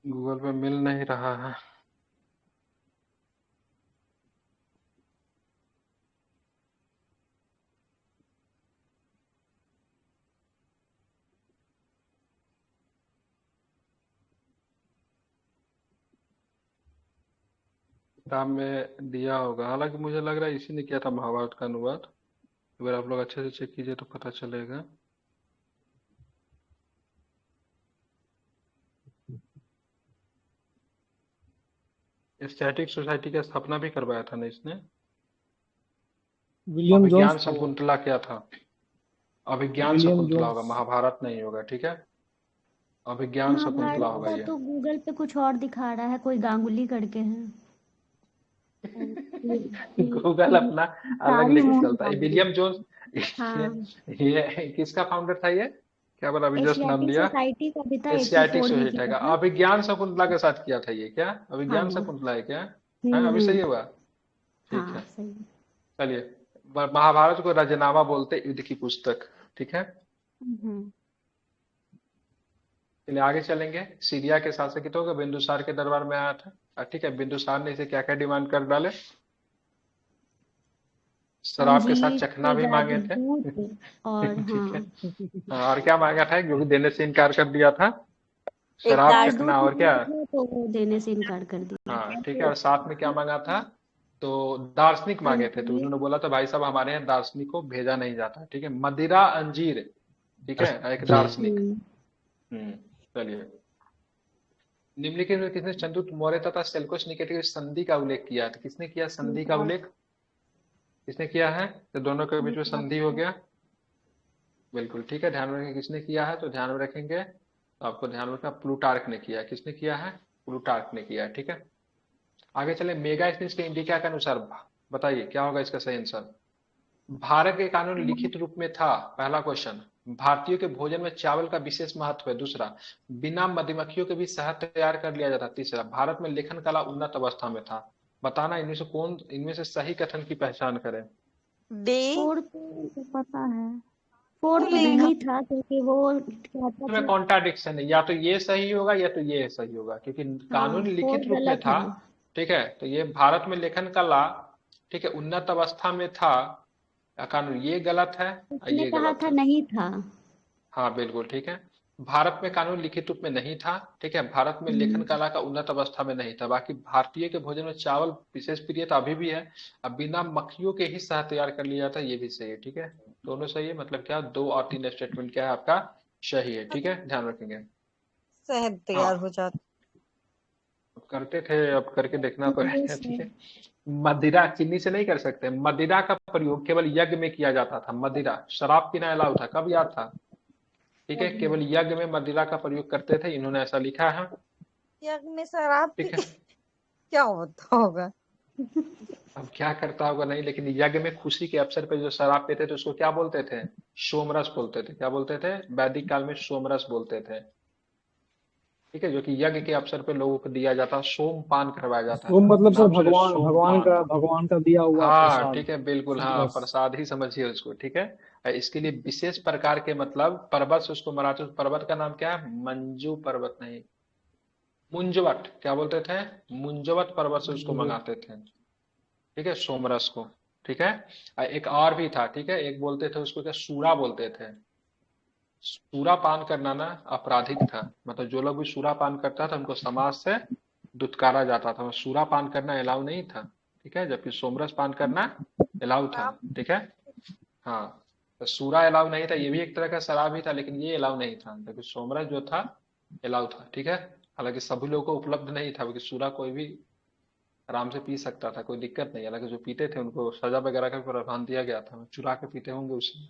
गूगल पे मिल नहीं रहा है। किताब में दिया होगा, हालांकि मुझे लग रहा है इसी ने किया था महाभारत का अनुवाद। अगर आप लोग अच्छे से चेक कीजिए तो पता चलेगा। स्टैटिक सोसाइटी की स्थापना भी करवाया था ना इसने। विलियम अभिज्ञान जोन्स शकुंतला क्या था? अभिज्ञान विलियम शकुंतला होगा, जोन्स महाभारत नहीं होगा। ठीक है, अभिज्ञान शकुंतला महाभारत होगा का ये। तो गूगल पे कुछ और दिखा रहा है, कोई गांगुली करके है। गूगल अपना अलग सारी लेके मोहन चलता है। गांगुली। विलियम जोन्स हाँ, ये किसका फाउंडर था ये? क्या बोला? अभी जस्ट नाम एशियाटिक लिया। सोसाइटी का भी था, एशियाटिक 84 में सोसाइटी किया का था। अभिज्ञान शकुंतला के साथ किया था ये। क्या अभिज्ञान हाँ। शकुंतला है क्या? है, अभी सही हुआ। ठीक हाँ है, सही। चलिए। महाभारत को रजनामा बोलते, युद्ध की पुस्तक। ठीक है, हम्म। चलिए आगे चलेंगे। सीरिया के शासक तो बिंदुसार के दरबार में आया था। ठीक है, बिंदुसार ने इसे क्या क्या डिमांड कर डाले? शराब के साथ अंजीर, चखना भी मांगे थे। दूध और ठीक है, हाँ, और क्या मांगा था? जो भी देने से इनकार कर दिया था। एक शराब दास चखना दूध और क्या? मांगा था तो वो देने से इनकार कर दिया। हाँ ठीक है, और साथ में क्या मांगा था? तो दार्शनिक मांगे थे। तो अंजीर। उन्होंने बोला था भाई साहब हमारे यहाँ दार्शनिक को भेजा नहीं जाता। ठीक है, मदिरा अंजीर। ठीक है, एक दार्शनिक। चलिए। निम्नलिखित में किसने चंद्रगुप्त मौर्य तथा सेल्यूकस निकेटर की संधि का उल्लेख किया? तो किसने किया संधि का उल्लेख? किसने किया है? तो दोनों के बीच में संधि हो गया। बिल्कुल ठीक है, ध्यान में रखेंगे किसने किया है। तो ध्यान में रखेंगे, तो आपको ध्यान रखना प्लूटार्क ने किया है। किसने किया है? प्लूटार्क ने किया है। ठीक है, आगे चले। मेगास्थनीज के इंडिका के अनुसार बताइए क्या होगा इसका सही आंसर? भारत के कानून लिखित रूप में था, पहला क्वेश्चन। भारतीयों के भोजन में चावल का विशेष महत्व है। दूसरा, बिना मधुमक्खियों के भी शहद तैयार कर लिया जाता। तीसरा, भारत में लेखन कला उन्नत अवस्था में था। बताना इनमें से सही कथन की पहचान करें। डी। फोर तो पता है, फोर वो तो लिखा नहीं था क्योंकि वो कहता इसमें था। कॉन्ट्राडिक्शन है, या तो ये सही होगा या तो ये सही होगा, क्योंकि हाँ, कानून फोर लिखित रूप में गलत था। है। ठीक है, तो ये भारत में लेखन कला, ठीक है, उन्नत अवस्था में था, कानून ये गलत है और उसने ये कहा गलत था है। नहीं था। हाँ बिल्कुल ठीक है। भारत में कानून लिखित रूप में नहीं था। ठीक है, भारत में लेखन कला का उन्नत अवस्था में नहीं था। बाकी भारतीय के भोजन में चावल विशेष प्रियता अभी भी है। अब बिना मक्खियों के ही शहद तैयार कर लिया जाता है, ये भी सही है। ठीक है, दोनों सही है, मतलब क्या, 2 और 3 स्टेटमेंट क्या है आपका सही है। ठीक है, ध्यान रखेंगे। शहद तैयार हो हाँ, जाता। अब करते थे, अब करके देखना ये पड़ेगा। ठीक सही। है, मदिरा चीनी से नहीं कर सकते। मदिरा का प्रयोग केवल यज्ञ में किया जाता था। मदिरा, शराब पीना अलाउ था, कब याद था। ठीक है, केवल यज्ञ में मदिरा का प्रयोग करते थे, इन्होंने ऐसा लिखा है। यज्ञ में शराब ठीक है, क्या होता होगा। अब क्या करता होगा नहीं, लेकिन यज्ञ में खुशी के अवसर पर जो शराब पीते थे उसको क्या बोलते थे, सोमरस बोलते थे। क्या बोलते थे, वैदिक काल में सोमरस बोलते थे। ठीक है, जो कि यज्ञ के अवसर पर लोगों को दिया जाता, सोमपान करवाया जाता सोम था, मतलब सर नाम सुने, भगवान भगवान सोमपान। का भगवान का दिया हुआ हाँ प्रसाद। ठीक है, बिल्कुल, हाँ, बस। प्रसाद ही समझिए उसको। ठीक है, इसके लिए विशेष प्रकार के, मतलब पर्वत से उसको मनाते। उस पर्वत का नाम क्या है, मंजू पर्वत नहीं, मुंजवट, क्या बोलते थे, मुंजवट पर्वत से उसको मंगाते थे। ठीक है, सोमरस को। ठीक है, एक और भी था। ठीक है, एक बोलते थे उसको, क्या, सूरा बोलते थे। सूरा पान करना ना आपराधिक था, मतलब जो लोग भी सूरा पान करता था उनको समाज से दुत्कारा जाता था। सूरा पान करना अलाउ नहीं था। ठीक है, जबकि सोमरस पान करना अलाउ था। आप ठीक है, हाँ, तो सूरा अलाउ नहीं था, ये भी एक तरह का शराब ही था, लेकिन ये अलाउ नहीं था, जबकि सोमरस जो था अलाउ था। ठीक है, हालांकि सभी लोगों को उपलब्ध नहीं था, क्योंकि सूरा कोई भी आराम से पी सकता था, कोई दिक्कत नहीं। हालांकि जो पीते थे उनको सजा वगैरह का प्रावधान दिया गया था, चुरा के पीते होंगे उसमें।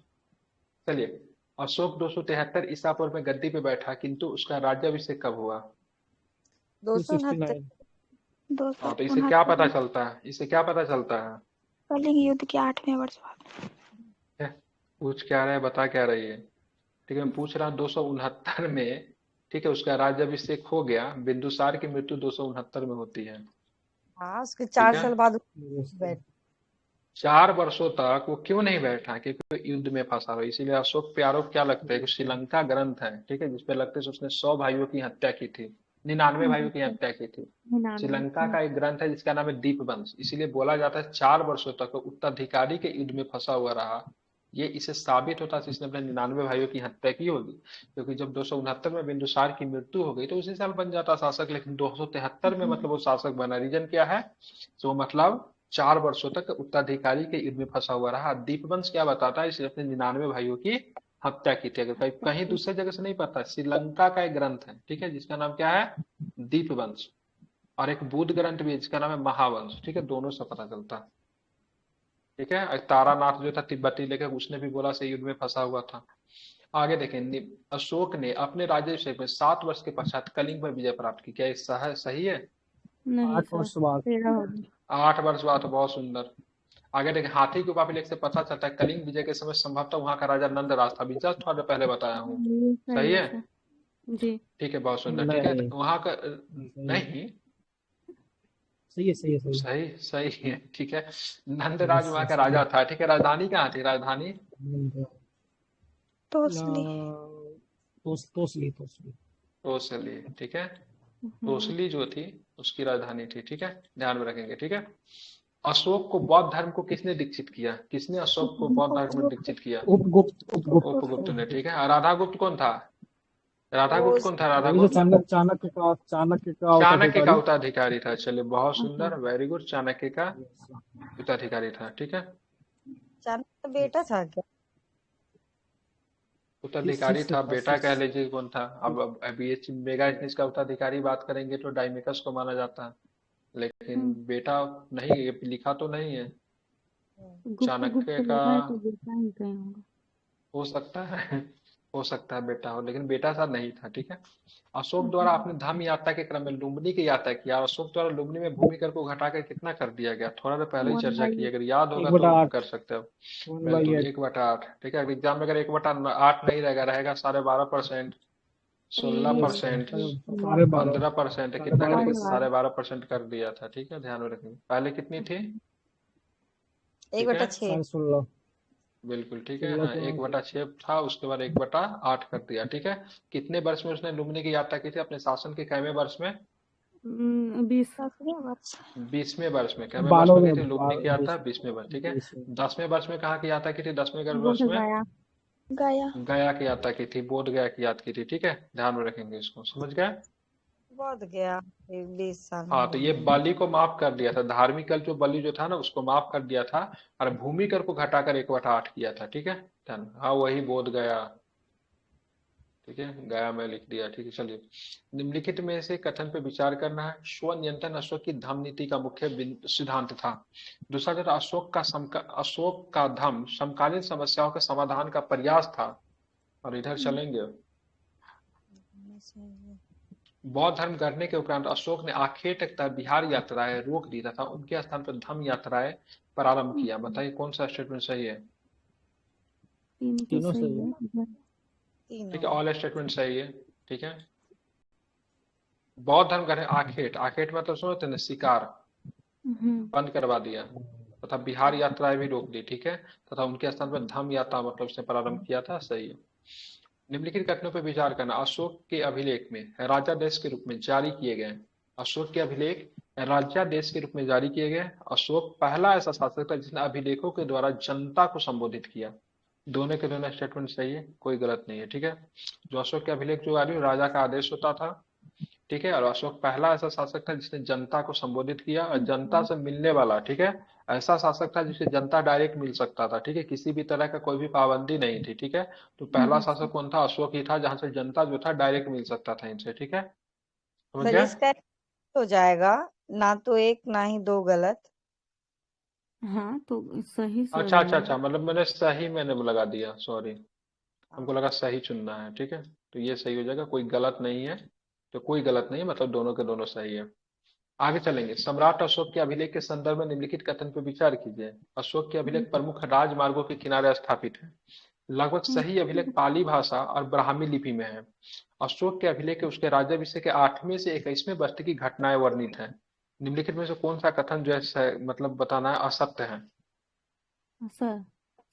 चलिए, अशोक 273 ईसा पूर्व में गद्दी पे बैठा, किंतु उसका राज्याभिषेक कब हुआ। 269। 269। दो सौ हाँ, तो इसे क्या उनहत्तर पता में चलता है, इसे क्या पता चलता है। कलिंग युद्ध के 8वें वर्ष बाद। है? पूछ क्या रहे, बता क्या रही है। ठीक है, मैं पूछ रहा हूँ 269 में। ठीक है, उसका राज्याभिषेक हो गया। बिंदुसार की मृत्यु 269 में होती है। हाँ, उसके ठीक 4 है, साल बाद बैठ। 4 वर्षों तक वो क्यों नहीं बैठा, क्योंकि वो युद्ध में फंसा हुआ। इसीलिए अशोक पे आरोप क्या लगता है कि श्रीलंका ग्रंथ है, ठीक है, जिसपे लगता है कि उसने 100 भाइयों की हत्या की थी, 99 भाइयों की हत्या की थी। 99। श्रीलंका का एक ग्रंथ है जिसका नाम है दीपवंश। इसीलिए बोला जाता है 4 वर्षों तक वो उत्तराधिकारी के युद्ध में फंसा हुआ रहा। ये इसे साबित होता है कि इसने अपने 99 भाइयों की हत्या की होगी, क्योंकि जब 269 में बिंदुसार की मृत्यु हो गई तो उसी साल बन जाता शासक, लेकिन 273 में मतलब वो शासक बना। रीजन क्या है, तो मतलब 4 वर्षों तक उत्तराधिकारी के युद्ध में फंसा हुआ रहा। दीपवंश क्या बताता है, इसने अपने 99 भाइयों की हत्या की थी। अगर कहीं कहीं दूसरे जगह से नहीं पता, श्रीलंका का एक ग्रंथ है, ठीक है, जिसका नाम क्या है, दीपवंश। और एक बुद्ध ग्रंथ भी है जिसका नाम है महावंश। ठीक है, दोनों से पता चलता है। ठीक है, और तारानाथ जो था तिब्बती लेखक, उसने भी बोला से युद्ध में फंसा हुआ था। आगे देखें, अशोक ने अपने राज्याभिषेक में 7 वर्ष के पश्चात कलिंग पर विजय प्राप्त की। क्या ये सही है। नहीं 8 सर, वर्ष बाद। 13 हो गई। 8 वर्ष बाद, तो बहुत सुंदर। आगे देखें, हाथी के उपाभिलेख से पता चलता है कलिंग विजय के समय संभवतः वहां का राजा नंदराज था। अभी जस्ट थोड़ा पहले बताया हूँ। ये सही सही है है, सर। जी। ठीक है, बहुत सुंदर। ठीक है, नहीं, तो वहां का सही है, नहीं, सही है, सही है, सही है। सही सही है। ठीक है, नंदराज यस वहां का यस। राजा था। ठीक है, राजधानी कहाँ थी, राजधानी तोसली। तोसली तोसली। तोसली। ठीक है, हम्म। तोसली जो थी उसकी राजधानी थी। ठीक है, ध्यान में रखेंगे। ठीक है, अशोक को बौद्ध धर्म को किसने दीक्षित किया, किसने अशोक को बौद्ध धर्म में दीक्षित किया, उपगुप्त। उपगुप्त ने। ठीक है, और राधागुप्त कौन था, वो राधागुप्त कौन था, वही जो राधागुप्त चाणक्य का चाणक्य का उत्तराधिकारी। उत्तराधिकारी था। चलिए, बहुत अच्छा। सुंदर, वेरी गुड, चाणक्य का Yes. उत्तराधिकारी था। ठीक है, चाणक्य का बेटा था क्या। किस चीज उत्तराधिकारी से था, था बेटा कह लीजिए कौन था। अब अभी ये मेगा का उत्तराधिकारी बात करेंगे तो डाइमेकस को माना जाता है, लेकिन हम्म। बेटा नहीं, ये लिखा तो नहीं है। गुप्त चाणक्य गुप्त का लिखा है तो बेटा ही कहीं होगा। हो सकता है। हो सकता है बेटा हो, लेकिन बेटा सा नहीं था, ठीक है। अशोक द्वारा आपने धम यात्रा के क्रम में लुम्बिनी की यात्रा किया, और अशोक द्वारा लुम्बिनी में भूमिकर को घटाकर कितना कर दिया गया, थोड़ा देर पहले ही वन चर्चा बाई की है, अगर याद एक होगा बटा तो आठ कर सकते हो। 1/8। बिल्कुल 1/8, ठीक है। एग्जाम में अगर 1/8 नहीं रहेगा, रहेगा 12.5%, 16%, 12.5 15%, साढ़े कितना बारह करेंगे, साढ़े परसेंट 12.5% कर दिया था, ठीक है, ध्यान में रखेंगे। पहले कितनी थी, एक ठीक है, बटा छः 16.5 बिल्कुल ठीक है, 16 हाँ, को 1/6 था, उसके बाद 1/8 कर दिया, ठीक है। कितने वर्ष में उसने लुम्बिनी की यात्रा की थी, अपने शासन के कैवें वर्ष में, 20। 20वें वर्ष में, कैवें वर्ष में की 12 थी लुम्बिनी की यात्रा, 20 20वें वर्ष, ठीक है। 20 में। 10वें वर्ष में कहाँ की यात्रा की थी, 10वें वर्ष बोध में गया। गया। गया की यात्रा की थी, बोध गया की याद की थी, ठीक है, ध्यान में रखेंगे इसको, समझ गए। बहुत गया 20 साल हाँ, में तो ये घूमने। बलि को माफ कर दिया था, धार्मिक कर जो बलि जो था ना उसको माफ कर दिया था, और भूमि कर को घटाकर 1/8 किया था, ठीक है, ध्यान, हाँ वही बोध गया, ठीक है, गया में लिख दिया, ठीक है। चलिए, निम्नलिखित में से कथन पे विचार करना है। स्व नियंत्रण अशोक की धम नीति का मुख्य सिद्धांत था। दूसरा जो था, अशोक का धम समकालीन समस्याओं के समाधान का प्रयास था। और इधर चलेंगे, बौद्ध धर्म गढ़ने के उपरांत अशोक ने आखेट तक बिहार यात्राएं रोक दी तथा उनके स्थान पर धम यात्राएं प्रारंभ किया। बताइए कौन सा स्टेटमेंट सही है, तीन तो तीनों सही सही है। है। ठीक है, तीनों ऑल स्टेटमेंट सही है, ठीक है। बौद्ध धर्म गढ़े आखेट, आखेट मतलब समझते हैं शिकार, बंद करवा दिया, तथा बिहार यात्राएं भी रोक दी, ठीक है, तथा उनके स्थान पर धम यात्रा मतलब उसने प्रारंभ किया था, सही है। निम्नलिखित कथनों पर विचार करना। अशोक के अभिलेख में राजादेश के रूप में जारी किए गए, अशोक के अभिलेख राज्यादेश के रूप में जारी किए गए। अशोक पहला ऐसा शासक था जिसने अभिलेखों के द्वारा जनता को संबोधित किया। दोनों के दोनों स्टेटमेंट सही है, कोई गलत नहीं है, ठीक है। जो अशोक के अभिलेख जो आ रही है राजा का आदेश होता था, ठीक है, और अशोक पहला ऐसा शासक था जिसने जनता को संबोधित किया, और जनता से मिलने वाला, ठीक है, ऐसा शासक था जिसे जनता डायरेक्ट मिल सकता था, ठीक है, किसी भी तरह का कोई भी पाबंदी नहीं थी, ठीक है। तो पहला शासक कौन था, अशोक ही था, जहां से जनता जो था डायरेक्ट मिल सकता था इनसे, ठीक है, समझ सर गया। इसका हो जाएगा, ना तो एक ना ही दो गलत। हाँ तो सही से अच्छा अच्छा रहेगा। अच्छा, मतलब मैंने सही मैंने लगा दिया, सॉरी, हमको लगा सही चुनना है, ठीक है, तो ये सही हो जाएगा, कोई गलत नहीं है, तो कोई गलत नहीं है, मतलब दोनों के दोनों सही है। आगे चलेंगे, सम्राट अशोक के अभिलेख के संदर्भ में निम्नलिखित कथन पर विचार कीजिए। अशोक के अभिलेख प्रमुख राजमार्गों के किनारे स्थापित है। लगभग सही अभिलेख पाली भाषा और ब्राह्मी लिपि में है। अशोक के अभिलेख के उसके राज्याभिषेक के 8वें से 21वें वर्ष की घटनाएं वर्णित हैं। निम्नलिखित में से कौन सा कथन जो है मतलब बताना है असत्य है। सर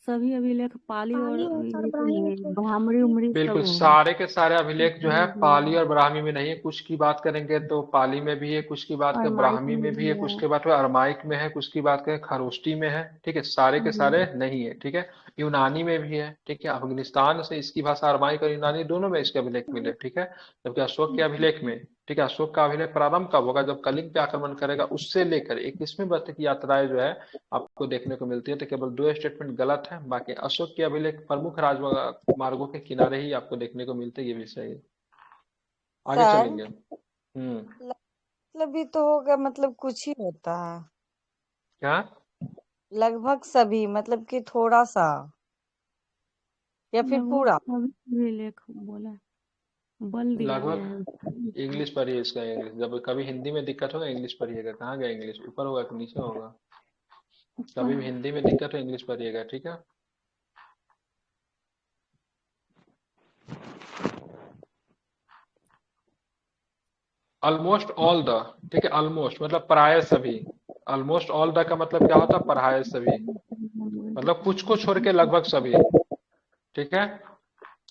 सभी अभिलेख पाली और पाली भाषा और ये ब्राह्मी में तो तो ब्राह्मणी उमरी सब बिल्कुल होगा। सारे के सारे अभिलेख जो है पाली और ब्राह्मी में नहीं है, कुछ की बात करेंगे तो पाली में भी है, कुछ की बात और करें माइक ब्राह्मी में में भी भी है, है। कुछ की बात करें अरमाइक में है, कुछ की बात करें खरोष्टी में है, ठीक है, सारे के सारे नहीं है, ठीक है। यूनानी में भी है, ठीक है, अफगानिस्तान से इसकी भाषा अरमाइक और यूनानी दोनों में इसके अभिलेख मिले, ठीक है। जबकि अशोक के अभिलेख में, ठीक है, अशोक का अभिलेख प्रारंभ कब होगा, जब कलिंग पे आक्रमण करेगा, उससे लेकर 21वें वर्ष की यात्राएं जो है आपको देखने को मिलती है। तो केवल दो स्टेटमेंट गलत है, बाकी अशोक के अभिलेख प्रमुख राजमार्गों के किनारे ही आपको देखने को मिलते हैं, ये भी सही है। आगे सर चलेंगे। मतलब भी तो होगा, मतलब कुछ ही होता है। क्या, लगभग सभी मतलब कि थोड़ा सा, या फिर लगभग पूरा। सभी अभिलेख बोला, बल दिया गया है लगभग इंग्लिश पढ़िए इसका, इंग्लिश जब कभी हिंदी में दिक्कत होगा इंग्लिश पढ़िएगा। कहाँ गया इंग्लिश, ऊपर होगा कि नीचे होगा, कभी भी हिंदी में दिक्कत हो इंग्लिश पढ़िएगा, ठीक है। ऑलमोस्ट ऑल द, ठीक है, ऑलमोस्ट मतलब प्राय सभी, ऑलमोस्ट ऑल द का मतलब क्या होता है, प्राय सभी, मतलब कुछ को छोड़ के लगभग सभी, ठीक है।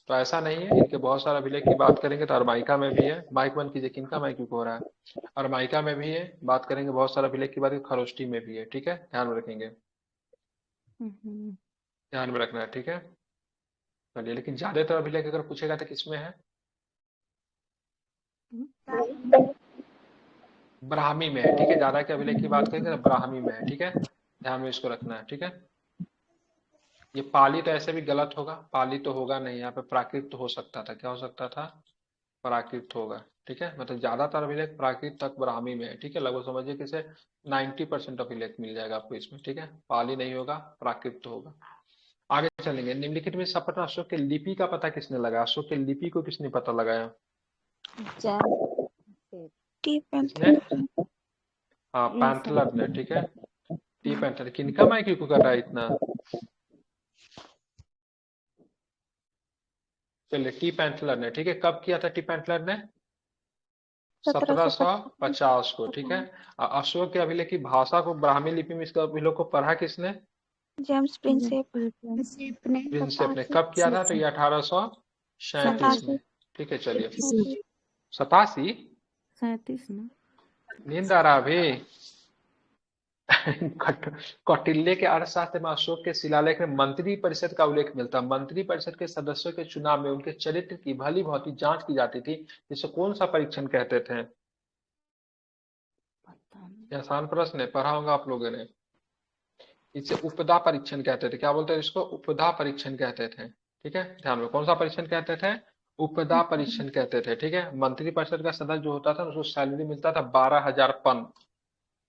तो ऐसा नहीं है, इनके बहुत सारे अभिलेख की बात करेंगे तो अरमाइका में भी है, माइक बंद कीजिए, किनका माइक क्यों हो रहा है, अरमाइका में भी है, बात करेंगे बहुत सारे अभिलेख की बात, खरोष्टी में भी है, ठीक है, ध्यान में रखेंगे, ध्यान में रखना है, ठीक है। चलिए, लेकिन ज्यादातर अभिलेख अगर पूछेगा तो किसमें है, ब्राह्मी में है, ठीक है, ज्यादा के अभिलेख की बात करेंगे तो ब्राह्मी में है, ठीक है, ध्यान में इसको रखना है, ठीक है। ये पाली तो ऐसे भी गलत होगा, पाली तो होगा नहीं, यहाँ पे प्राकृत तो हो सकता था, क्या हो सकता था, प्राकृत होगा, ठीक है, मतलब ज्यादातर अभिलेख प्राकृत तक ब्राह्मी में है, ठीक है, लगभग समझिए कि इसे 90% अभिलेख मिल जाएगा आपको इसमें, ठीक है, पाली नहीं होगा, प्राकृत तो होगा। आगे चलेंगे। निम्नलिखित में सब पता अशोक के लिपि का पता किसने लगाया? अशोक के लिपि को किसने पता लगाया? जैन टी किसने? पैंथर हाँ, ये पैंथलर ने, सब ठीक है। T panther. किनका माइक क्यों कर रहा है इतना? चलिए, टी पैंथलर ने, ठीक है। कब किया था टी पैंथलर ने? 1750 1750 को, ठीक है। अशोक के अभिलेख की भाषा को ब्राह्मी लिपि में, इसका अभिलेख को पढ़ा किसने? जेम्स प्रिंसेप प्रिंसेप ने। कब किया था? तो ये 1837 में, 87 ठीक है। चलिए, 87। 37 ना। नींद आ रहा अभी? कौटिल्य के अर्थशास्त्र में अशोक के शिलालेख में मंत्री परिषद का उल्लेख मिलता है। मंत्री परिषद के सदस्यों के चुनाव में उनके चरित्र की भली भांति जांच की जाती थी, जिसे कौन सा परीक्षण कहते थे? ये आसान प्रश्न है, पढ़ा होगा आप लोगों ने। इसे उपदा परीक्षण कहते थे। क्या बोलते हैं इसको? उपदा परीक्षण कहते थे, ठीक है। ध्यान में, कौन सा परीक्षण कहते थे? उपदा परीक्षण कहते थे, ठीक है। मंत्री परिषद का सदस्य जो होता था उसको सैलरी मिलता था 12,000 पन,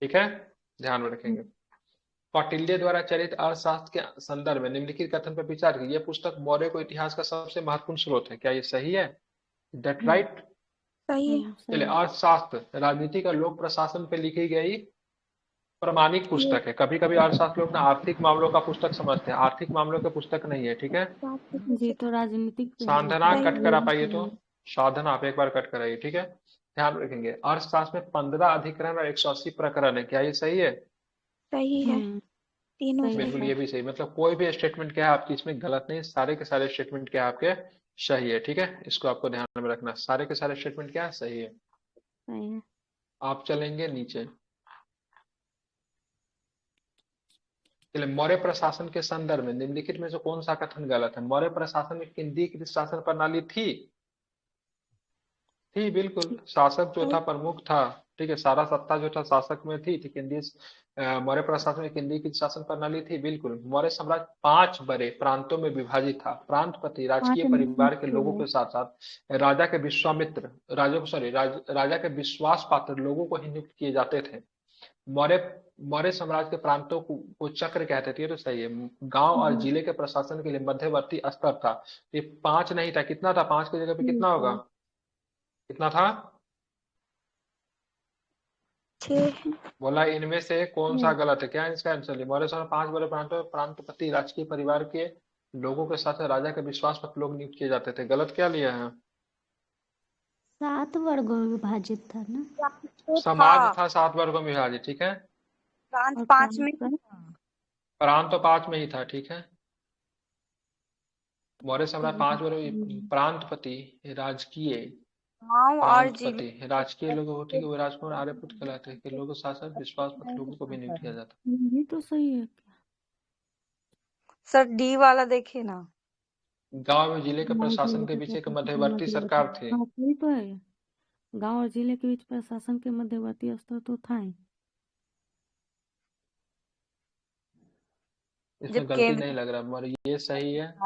ठीक है। ध्यान में रखेंगे। कौटिल्य द्वारा चरित अर्थशास्त्र के संदर्भ में निम्नलिखित कथन पर विचार कीजिए। यह पुस्तक मौर्य को इतिहास का सबसे महत्वपूर्ण स्रोत है। क्या ये सही है? That right? सही है। चलिए, अर्थशास्त्र राजनीति का लोक प्रशासन पे लिखी गई प्रामाणिक पुस्तक है। कभी कभी अर्थशास्त्र लोग ना आर्थिक मामलों का पुस्तक समझते हैं, आर्थिक मामलों के पुस्तक नहीं है, ठीक है। जी तो राजनीतिक पे है। साधना सही कट कर आप आइए तो। है। साधना आप एक बार कट कर आइए, ठीक है। ध्यान रखेंगे, अर्थशास्त्र में 15 अधिकरण और 180 प्रकरण है। क्या ये सही है? सही है। तीनों सही बिल्कुल, सही ये है। भी सही। मतलब कोई भी स्टेटमेंट क्या है आपकी इसमें गलत नहीं, सारे के सारे स्टेटमेंट क्या है आपके सही है, ठीक है। इसको आपको ध्यान में रखना, सारे के सारे स्टेटमेंट क्या है, सही है। सही है। आप चलेंगे नीचे। चलिए, मौर्य प्रशासन के संदर्भ में निम्नलिखित में से कौन सा कथन गलत है? मौर्य प्रशासन में केंद्रीकृत शासन प्रणाली थी? थी, बिल्कुल। शासक जो था प्रमुख था, ठीक है। सारा सत्ता जो था शासक में थी, ठीक है। मौर्य प्रशासन में केंद्रीकृत शासन प्रणाली थी, बिल्कुल। मौर्य साम्राज्य 5 बड़े प्रांतों में विभाजित था। प्रांतपति राजकीय 5 नहीं परिवार के लोगों के साथ साथ राजा के विश्वामित्र, राजा के विश्वास पात्र लोगों को ही नियुक्त किए जाते थे। मौर्य मौर्य साम्राज्य के प्रांतों को चक्र कहते थे, ये तो सही है। गांव और जिले के प्रशासन के लिए मध्यवर्ती स्तर था। ये 5 नहीं था, कितना था? 5 की जगह पे कितना होगा? कितना था? 6 बोला इनमें से कौन सा गलत है? क्या है इसका आंसर? मौर्य साम्राज्य 5 बड़े प्रांतों में प्रांतपति राजकीय परिवार के लोगों के साथ राजा के विश्वास पात्र लोग नियुक्त किए जाते थे। गलत क्या लिया है? 7 वर्गों में विभाजित था ना। तो समाज था था 7 वर्गों में विभाजित, ठीक है। प्रांत और 5 में प्रांत प्रांत तो 5 में ही था, ठीक है। मौर्य साम्राज्य 5 वर्ग, प्रांतपति, राजकीय, गांव और जिले प्रांतपति, राजकीय लोग होते हैं वो राजकुमार आर्यपुत्र कहलाते हैं कि लोगों के साथ साथ विश्वास पात्र लोगों को भी नियुक्त किया जाता ये तो सही है। सर डी वाला देखिए ना। है। गांव में जिले के प्रशासन के बीच एक मध्यवर्ती सरकार थी। हाँ सही तो है। गांव और जिले के बीच प्रशासन के मध्यवर्ती स्तर तो था ही। इसमें जब गलती नहीं केंद्र लग रहा, मगर ये सही है।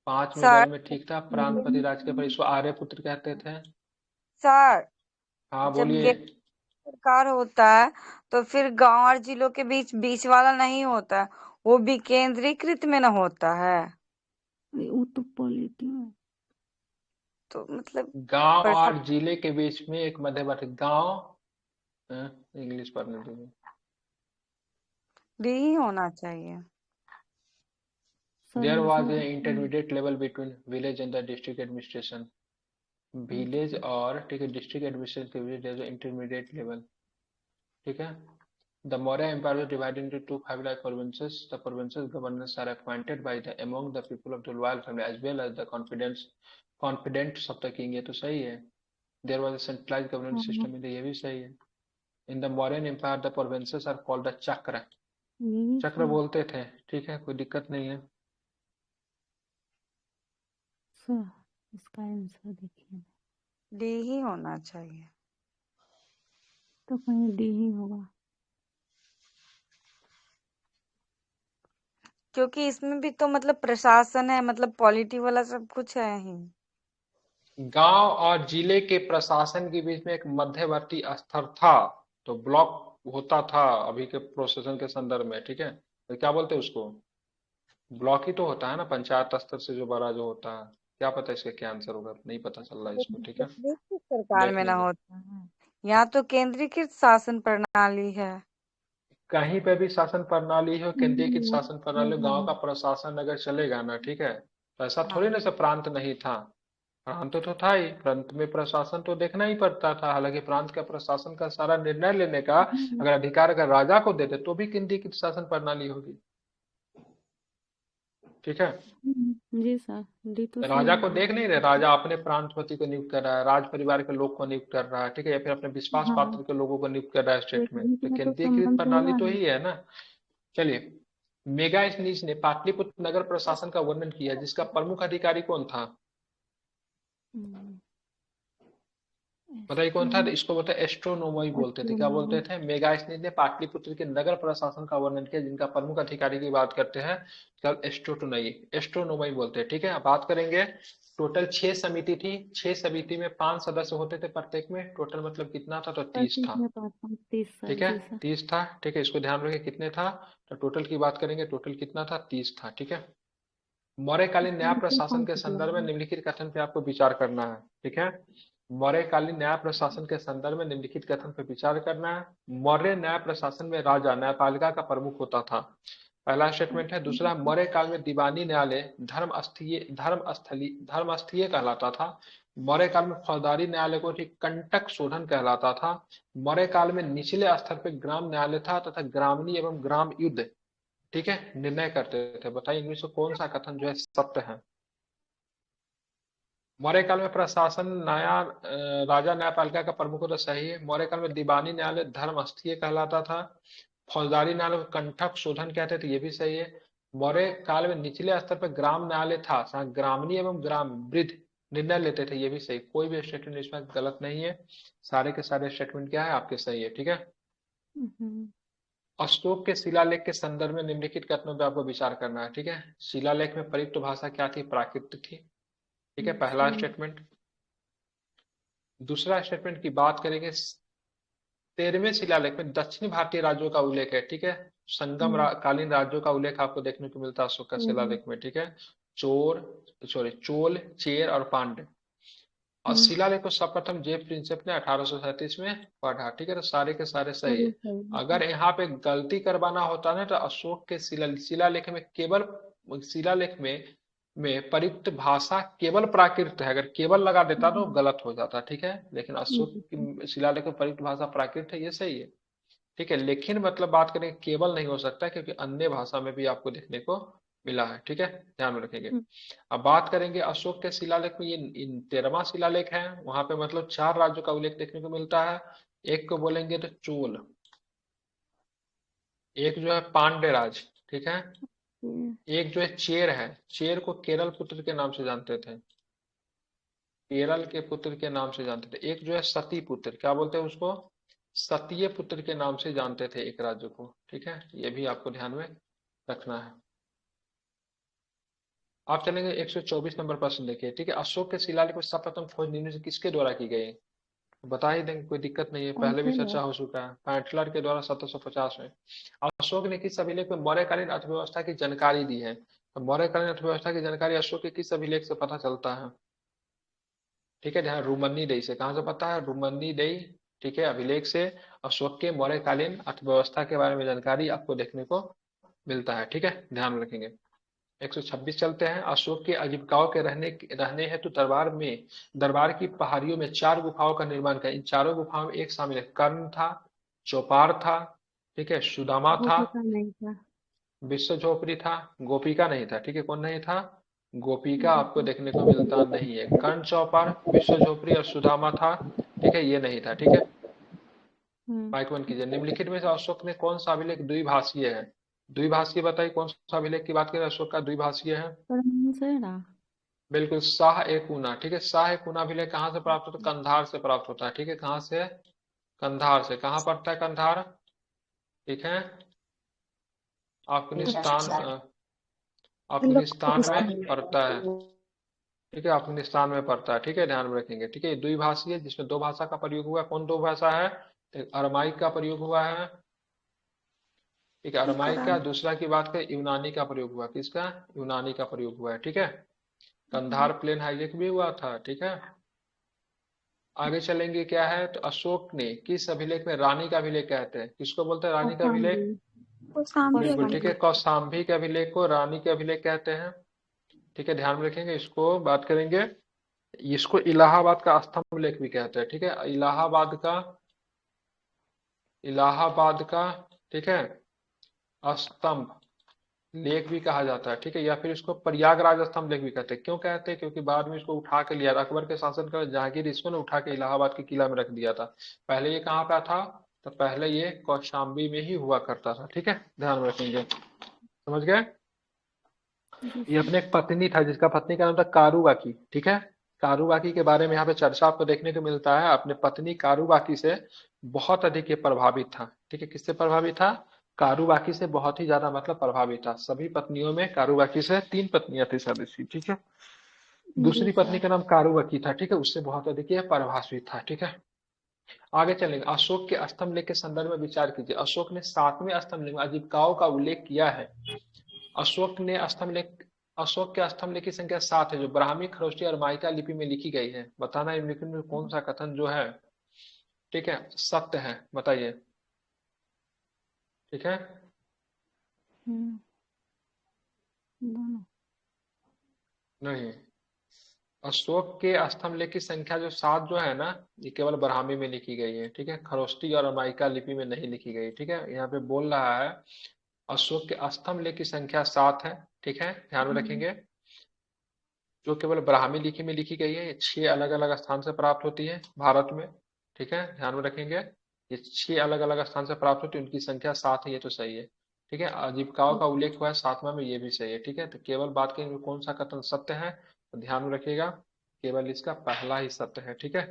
5 में सर गल में ठीक था। प्रांतपति राजकीय पर इसको आर्यपुत्र कहते थे। सर हाँ, जब बोलिए। सरकार होता है तो फिर गांव और जिलों के बीच बीच वाला नहीं होता है, वो भी केंद्रीकृत में ना होता है। वो तो पॉलिटी में। तो मतलब गांव प्रशा- और जिले के बीच में एक मध्यवर्ती गांव, इंग्लिश पढ़ने दीजिए। डी ही होना चाहिए। There was an intermediate level between village and the district administration. Village और, ठीक है, डिस्ट्रिक्ट एडमिनिस्ट्रेशन के बीच there's an intermediate level, ठीक है। The Maurya Empire was divided into 2 5 provinces. The provinces governors are appointed by the among the people of the royal family as well as the confidants of the king. ये तो सही है। There was a centralized governance system in the, ये भी सही है। In the Mauryan Empire the provinces are called the चक्र, चक्र बोलते थे, ठीक है, कोई दिक्कत नहीं है। इसका आंसर देखिए। डी ही होना चाहिए। तो कहीं डी ही होगा। क्योंकि इसमें भी तो मतलब प्रशासन है, मतलब पॉलिटी वाला सब कुछ है ही। गांव और जिले के प्रशासन के बीच में एक मध्यवर्ती स्तर था, तो ब्लॉक होता था अभी के प्रोसेसन के संदर्भ में, ठीक है। तो क्या बोलते हैं उसको? ब्लॉक ही तो होता है ना, पंचायत स्तर से जो बड़ा जो होता है। क्या पता इसका क्या आंसर होगा, नहीं पता चल रहा है इसको, ठीक है, केंद्रीय सरकार देख में ना लीजिए। होता है, यहाँ तो केंद्रीकृत शासन प्रणाली है। कहीं पे भी शासन प्रणाली हो, केंद्रीकृत शासन प्रणाली हो, गांव का प्रशासन अगर चलेगा ना, ठीक है, तो ऐसा थोड़ी हाँ। ना से प्रांत नहीं था। प्रांत तो था ही, प्रांत में प्रशासन तो देखना ही पड़ता था। हालांकि प्रांत का प्रशासन का सारा निर्णय लेने का अगर अधिकार अगर राजा को देते तो भी केंद्रीकृत शासन प्रणाली होगी, ठीक है। जी सर, डी तो सही राजा को है। देख नहीं रहे, राजा अपने प्रांतपति को नियुक्त कर रहा है, राज परिवार के लोग को नियुक्त कर रहा है, ठीक है, या फिर अपने विश्वास हाँ, पात्र के लोगों को नियुक्त कर रहा है तो स्टेट में, बीच तो में तो केंद्रीकृत संबंध प्रणाली हुआ तो है। ही है ना। चलिए, मेगास्थनीज ने पाटलिपुत्र नगर प्रशासन का वर्णन किया, जिसका प्रमुख अधिकारी कौन था, हम्म, बताइए कौन था। तो एस्ट्रोन- इसको बोलते हैं एस्ट्रोनोमई बोलते थे, क्या बोलते एस्ट्रोनॉमर। थे। मेगास्थनीज ने पाटलिपुत्र के नगर प्रशासन का वर्णन किया, जिनका प्रमुख अधिकारी की बात करते हैं कल एस्ट्रोटोनई, एस्ट्रोनोमई बोलते हैं, ठीक है। अब बात करेंगे, टोटल 6 समिति थी, 6 समिति में 5 सदस्य होते थे प्रत्येक में, टोटल मतलब कितना था, तो 30 35 था, में पास 30 सर, ठीक है, जी सर। 30 था, ठीक है। इसको ध्यान रखें कितने था, तो टोटल की बात करेंगे, टोटल कितना था, 30 था, ठीक है। मौर्यकालीन न्याय इसमें से प्रशासन 5 के दिया संदर्भ में है। निम्नलिखित कथन पे आपको विचार करना है, ठीक है। मौर्यकालीन न्याय प्रशासन के संदर्भ में निम्नलिखित कथन पर विचार करना है। मौर्य न्याय प्रशासन में राजा न्यायपालिका का प्रमुख होता था, पहला स्टेटमेंट है। दूसरा, मौर्य काल में दीवानी न्यायालय धर्मस्थलीय कहलाता था। मौर्य काल में फौजदारी न्यायालय को ठीक कंटक शोधन कहलाता था। मौर्य काल में निचले स्तर पर ग्राम न्यायालय था तथा ग्रामणी एवं ग्राम युद्ध, ठीक है, निर्णय करते थे। बताइए इनमें से कौन सा कथन जो है सत्य है। मौर्य काल में प्रशासन राजा न्यायपालिका का प्रमुख होता, सही है। मौर्य काल में दीवानी न्यायालय धर्मस्थलीय कहलाता था। फौजदारी न्यायालय को कंठक शोधन कहते थे, ये भी सही है। मौर्य काल में निचले स्तर पर ग्राम न्यायालय था, ग्रामीण एवं ग्राम वृद्ध निर्णय लेते थे, ये भी सही। कोई भी स्टेटमेंट इसमें गलत नहीं है, सारे के सारे स्टेटमेंट क्या है आपके सही है, ठीक है। हम्म, अशोक के शिलालेख के संदर्भ में निम्नलिखित कथनों पर आपको विचार करना है, ठीक है। शिलालेख में प्रयुक्त भाषा क्या थी, प्राकृत थी, ठीक है, पहला सही। स्टेटमेंट। दूसरा स्टेटमेंट की बात करेंगे, 13वें शिलालेख में दक्षिण भारतीय राज्यों का उल्लेख है, ठीक है। कालीन राज्यों का उल्लेख आपको देखने को मिलता है अशोक का शिलालेख में, ठीक है। चोल, चेर और पांड्य। और शिलालेख को सर्वप्रथम जे प्रिंसेप ने 1837 में पढ़ा, ठीक है, तो सारे के सारे सही सही है। सही अगर यहाँ पे गलती करवाना होता ना, तो अशोक के शिलालेख में केवल शिलालेख में प्रयुक्त भाषा केवल प्राकृत है, अगर केवल लगा देता तो गलत हो जाता, ठीक है। लेकिन अशोक की शिलालेख में प्रयुक्त भाषा प्राकृत है, ये सही है, ठीक है। लेकिन मतलब बात करें, केवल नहीं हो सकता, क्योंकि अन्य भाषा में भी आपको देखने को मिला है, ठीक है, ध्यान में रखेंगे। अब बात करेंगे अशोक के शिलालेख में, ये 13वां शिलालेख है, वहां पे मतलब 4 राज्यों का उल्लेख देखने को मिलता है। एक को बोलेंगे तो चोल, एक जो है पांड्य राज, ठीक है, एक जो है चेर है, चेर को केरल पुत्र के नाम से जानते थे, केरल के पुत्र के नाम से जानते थे। एक जो है सती पुत्र, क्या बोलते हैं उसको, सतीय पुत्र के नाम से जानते थे एक राज्य को, ठीक है, ये भी आपको ध्यान में रखना है। आप चलेंगे 124 नंबर प्रश्न देखिए, ठीक है। अशोक के शिलालेख में सर्वप्रथम खोज निम्न से किसके द्वारा की गई, बता ही देंगे, कोई दिक्कत नहीं है, पहले भी चर्चा हो चुका है, पैटलर के द्वारा 1750 में। अशोक ने किस अभिलेख में मौर्यकालीन अर्थव्यवस्था की जानकारी दी है, तो मौर्यकालीन अर्थव्यवस्था की जानकारी अशोक के किस अभिलेख से पता चलता है, ठीक है, ध्यान, रुमन्नी डई से। कहां से पता है, रुमन्नी डई, ठीक है, अभिलेख से अशोक के मौर्यकालीन अर्थव्यवस्था के बारे में जानकारी आपको देखने को मिलता है, ठीक है, ध्यान में रखेंगे। 126 चलते हैं। अशोक के आजीविकाओं के रहने हेतु दरबार की पहाड़ियों में 4 गुफाओं का निर्माण किया। इन चारों गुफाओं में एक शामिल है, कर्ण था, चौपार था, ठीक है, सुदामा था, गोपिका नहीं था। विश्व झोपड़ी था, गोपिका नहीं था, ठीक है, कौन नहीं था, गोपिका आपको देखने को मिलता नहीं है। कर्ण, चौपार, विश्व झोपड़ी और सुदामा था, ठीक है, ये नहीं था, ठीक है। माइक बंद कीजिए। निम्नलिखित में से अशोक ने कौन सा अभिलेख द्विभाषीय है, द्विभाषीय बताइए, कौन सा अभिलेख की बात करें अशोक का द्विभाषीय है। परमाणुसेना। बिल्कुल, शाह ए कूना, ठीक है, शाह ए कूना अभिलेख कहाँ से प्राप्त होता है, कंधार से प्राप्त होता है, ठीक है, कहाँ से, कंधार से। कहाँ पड़ता है कंधार, ठीक है, अफगानिस्तान, अफगानिस्तान में पड़ता है, ठीक है, अफगानिस्तान में पड़ता है, ठीक है, ध्यान में रखेंगे, ठीक है। ये द्विभाषी है, जिसमें 2 भाषा का प्रयोग हुआ है। कौन 2 भाषा है, एक अरमाइक का प्रयोग हुआ है, ठीक है, अरमाइक का। कुरान। दूसरा की बात करें, यूनानी का प्रयोग हुआ, किसका? यूनानी का प्रयोग हुआ है, ठीक है। कंधार प्लेन हाईजैक भी हुआ था, ठीक है। आगे चलेंगे, क्या है तो अशोक ने किस अभिलेख में, रानी का अभिलेख कहते हैं, किसको बोलते हैं रानी का कौशाम्बी। अभिलेख? कौशाम्बी बिल्कुल ठीक है, अभिलेख। कौशाम्बी के अभिलेख को रानी के अभिलेख कहते हैं, ठीक है, ध्यान में रखेंगे इसको। बात करेंगे, इसको इलाहाबाद का स्तंभ लेख भी कहते हैं, ठीक है, इलाहाबाद का, ठीक है, स्तंभ लेख भी कहा जाता है, ठीक है, या फिर इसको प्रयागराज स्तंभ लेख भी कहते हैं। क्यों कहते हैं? क्योंकि बाद में इसको उठा के लिया, अकबर के शासनकाल जहांगीर इसको ने उठा के इलाहाबाद के किला में रख दिया था। पहले ये कहाँ पे था? तो पहले ये कौशाम्बी में ही हुआ करता था, ठीक है, ध्यान में रखेंगे। समझ गए? जी ये सर। अपने एक पत्नी था, जिसका पत्नी का नाम था कारूबाकी, ठीक है। कारूबाकी के बारे में यहाँ पे चर्चा आपको देखने को मिलता है। अपने पत्नी कारूबाकी से बहुत अधिक ये प्रभावित था, ठीक है। किससे प्रभावित था? कारूबाकी से बहुत ही ज्यादा, मतलब प्रभावित था। सभी पत्नियों में कारूबाकी से 3 पत्नियां थी शादी से, ठीक है। जी दूसरी पत्नी सर। का नाम कारूबाकी था, ठीक है, उससे बहुत अधिक ये प्रभावित था, ठीक है। आगे चलेंगे, अशोक के स्तंभ लेख के संदर्भ में विचार कीजिए। अशोक ने 7वें स्तंभ लेख में आजीविकाओं का उल्लेख किया है। अशोक ने स्तंभ लेख, अशोक के स्तंभ लेख की संख्या 7 है, जो ब्राह्मी, खरोष्टी और माइका लिपि में लिखी गई है। बताना निम्नलिखित में कौन सा कथन जो है, ठीक है, सत्य है, बताइए, ठीक है। दोनों। नहीं, अशोक के स्तंभ लेख की संख्या जो 7 जो है ना, ये केवल ब्राह्मी में लिखी गई है, ठीक है, खरोष्टी और माइका लिपि में नहीं लिखी गई, ठीक है। यहाँ पे बोल रहा है अशोक के स्तंभ लेख की संख्या 7 है, ठीक है, ध्यान में रखेंगे, जो केवल ब्राह्मी लिपि में लिखी गई है। ये 6 अलग अलग स्थान से प्राप्त होती है भारत में, ठीक है, ध्यान में रखेंगे। ये 6 अलग अलग स्थान से प्राप्त होती है, उनकी संख्या 7 है, ये तो सही है, ठीक है। आजीविकाओं का उल्लेख हुआ है 7वां में, ये भी सही है, ठीक है। तो केवल बात करेंगे कौन सा कथन सत्य है, तो ध्यान में रखिएगा, केवल इसका पहला ही सत्य है, ठीक है।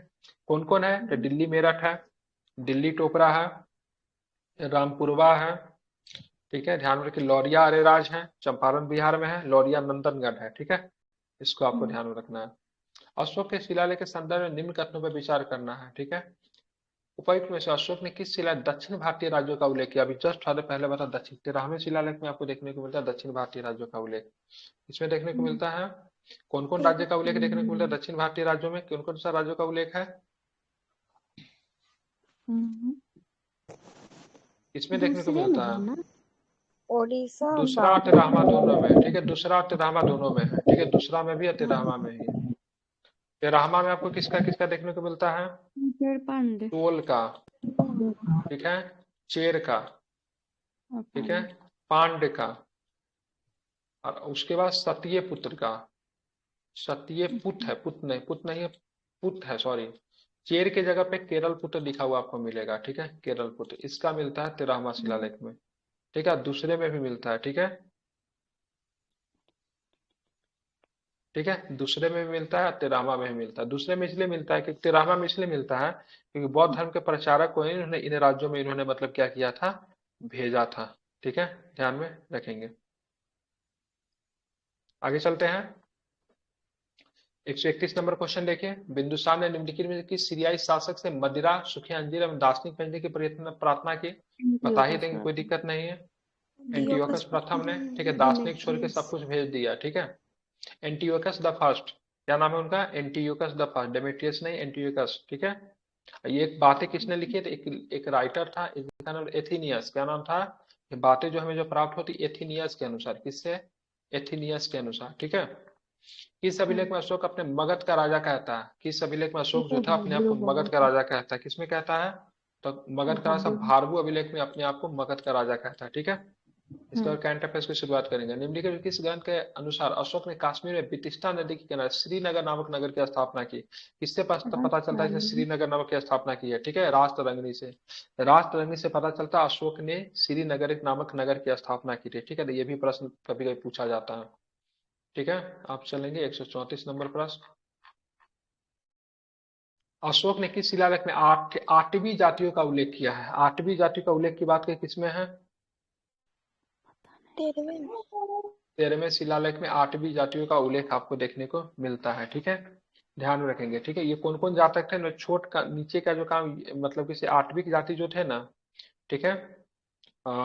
कौन कौन है? तो दिल्ली मेरठ है, दिल्ली टोपरा है, रामपुरवा है, ठीक है, ध्यान में रखिए। लौरिया अरेराज है, चंपारण बिहार में है। लौरिया नंदनगढ़ है, ठीक है, इसको आपको ध्यान में रखना है। अशोक के शिलालेख के संदर्भ में निम्न कथनों पर विचार करना है, ठीक है। उपर्युक्त में से अशोक ने किस शिलालेख दक्षिण भारतीय राज्यों का उल्लेख किया? अभी जस्ट थोड़े पहले बता, दक्षिण 13वें शिलालेख में आपको देखने को मिलता है दक्षिण भारतीय राज्यों का उल्लेख। इसमें देखने को मिलता है कौन कौन राज्य का उल्लेख देखने को मिलता है दक्षिण भारतीय राज्यों में, कौन कौन सा राज्यों का उल्लेख है? इसमें देखने को दूसरे में मिलता है है ना? ओडिशा और दूसरा और 13वां दोनों में, ठीक है, दूसरा और 13वां दोनों में है, ठीक है, दूसरा में भी और 13वां में भी। 13वां में आपको किसका किसका देखने को मिलता है? पांडे। टोल का, ठीक है, चेर का, ठीक है, पांड्य का, और उसके बाद सतीय पुत्र का। सतीय पुत है, पुत नहीं, पुत नहीं है, पुत है, सॉरी। चेर के जगह पे केरल पुत्र लिखा हुआ आपको मिलेगा, ठीक है, केरल पुत्र, इसका मिलता है 13वां शिलालेख में, ठीक है, दूसरे में भी मिलता है, ठीक है, ठीक है, दूसरे में भी मिलता है, 13वां में भी मिलता है। दूसरे में इसलिए मिलता है क्योंकि 13वां में इसलिए मिलता है क्योंकि बौद्ध धर्म के प्रचारक को इन्होंने इन राज्यों में इन्होंने मतलब क्या किया था, भेजा था, ठीक है, ध्यान में रखेंगे। आगे चलते हैं, 131 नंबर क्वेश्चन देखिए। बिंदुसार ने निम्नलिखित में किस सीरियाई शासक से मदिरा, सूखे अंजीर एवं दार्शनिक व्यंजन की प्रार्थना की? बता ही देंगे, कोई दिक्कत नहीं है। एंटियोकस प्रथम ने, ठीक है, दार्शनिक छोड़ के सब कुछ भेज दिया, ठीक है। एंटियोकस द फर्स्ट, क्या नाम है उनका? एंटियोकस द फर्स्ट, डेमेट्रियस नहीं, एंटियोकस, ठीक है। ये एक बातें किसने लिखी है? तो एक राइटर था, इसका नाम एथिनियस, क्या नाम था? ये बातें जो हमें जो प्राप्त होती एथिनियस के अनुसार, किससे? एथिनियस के अनुसार, ठीक है। किस अभिलेख में अशोक अपने मगध का राजा कहता है? किस अभिलेख में अशोक जो था अपने आप को मगध का राजा कहता है? किसमें कहता है? तो मगध का राजा भारभू अभिलेख में अपने आप को मगध का राजा कहता है, ठीक है। इसके बाद करंट अफेयर्स की शुरुआत करेंगे। निम्नलिखित किस ग्रंथ के अनुसार अशोक ने कश्मीर में बितिस्ता नदी के किनारे श्रीनगर नामक नगर की स्थापना की? किससे पता चलता है इसने श्रीनगर नामक की स्थापना की है? ठीक है, राजतरंगिणी से। राजतरंगिणी से पता चलता है अशोक ने श्रीनगर नामक नगर की स्थापना की थी, ठीक है। तो ये भी प्रश्न कभी कभी पूछा जाता है, ठीक है। आप चलेंगे 134 नंबर प्रश्न। अशोक ने किस शिलालेख में 8वीं जातियों का उल्लेख किया है? 8वीं जाति का उल्लेख की बात करें किसमें है? 13वें शिलालेख में 8वीं जातियों का उल्लेख आपको देखने को मिलता है, ठीक है, ध्यान में रखेंगे, ठीक है। ये कौन कौन जातक थे? छोट का नीचे का जो काम, मतलब किसी 8वीं जाति जो थे ना, ठीक है,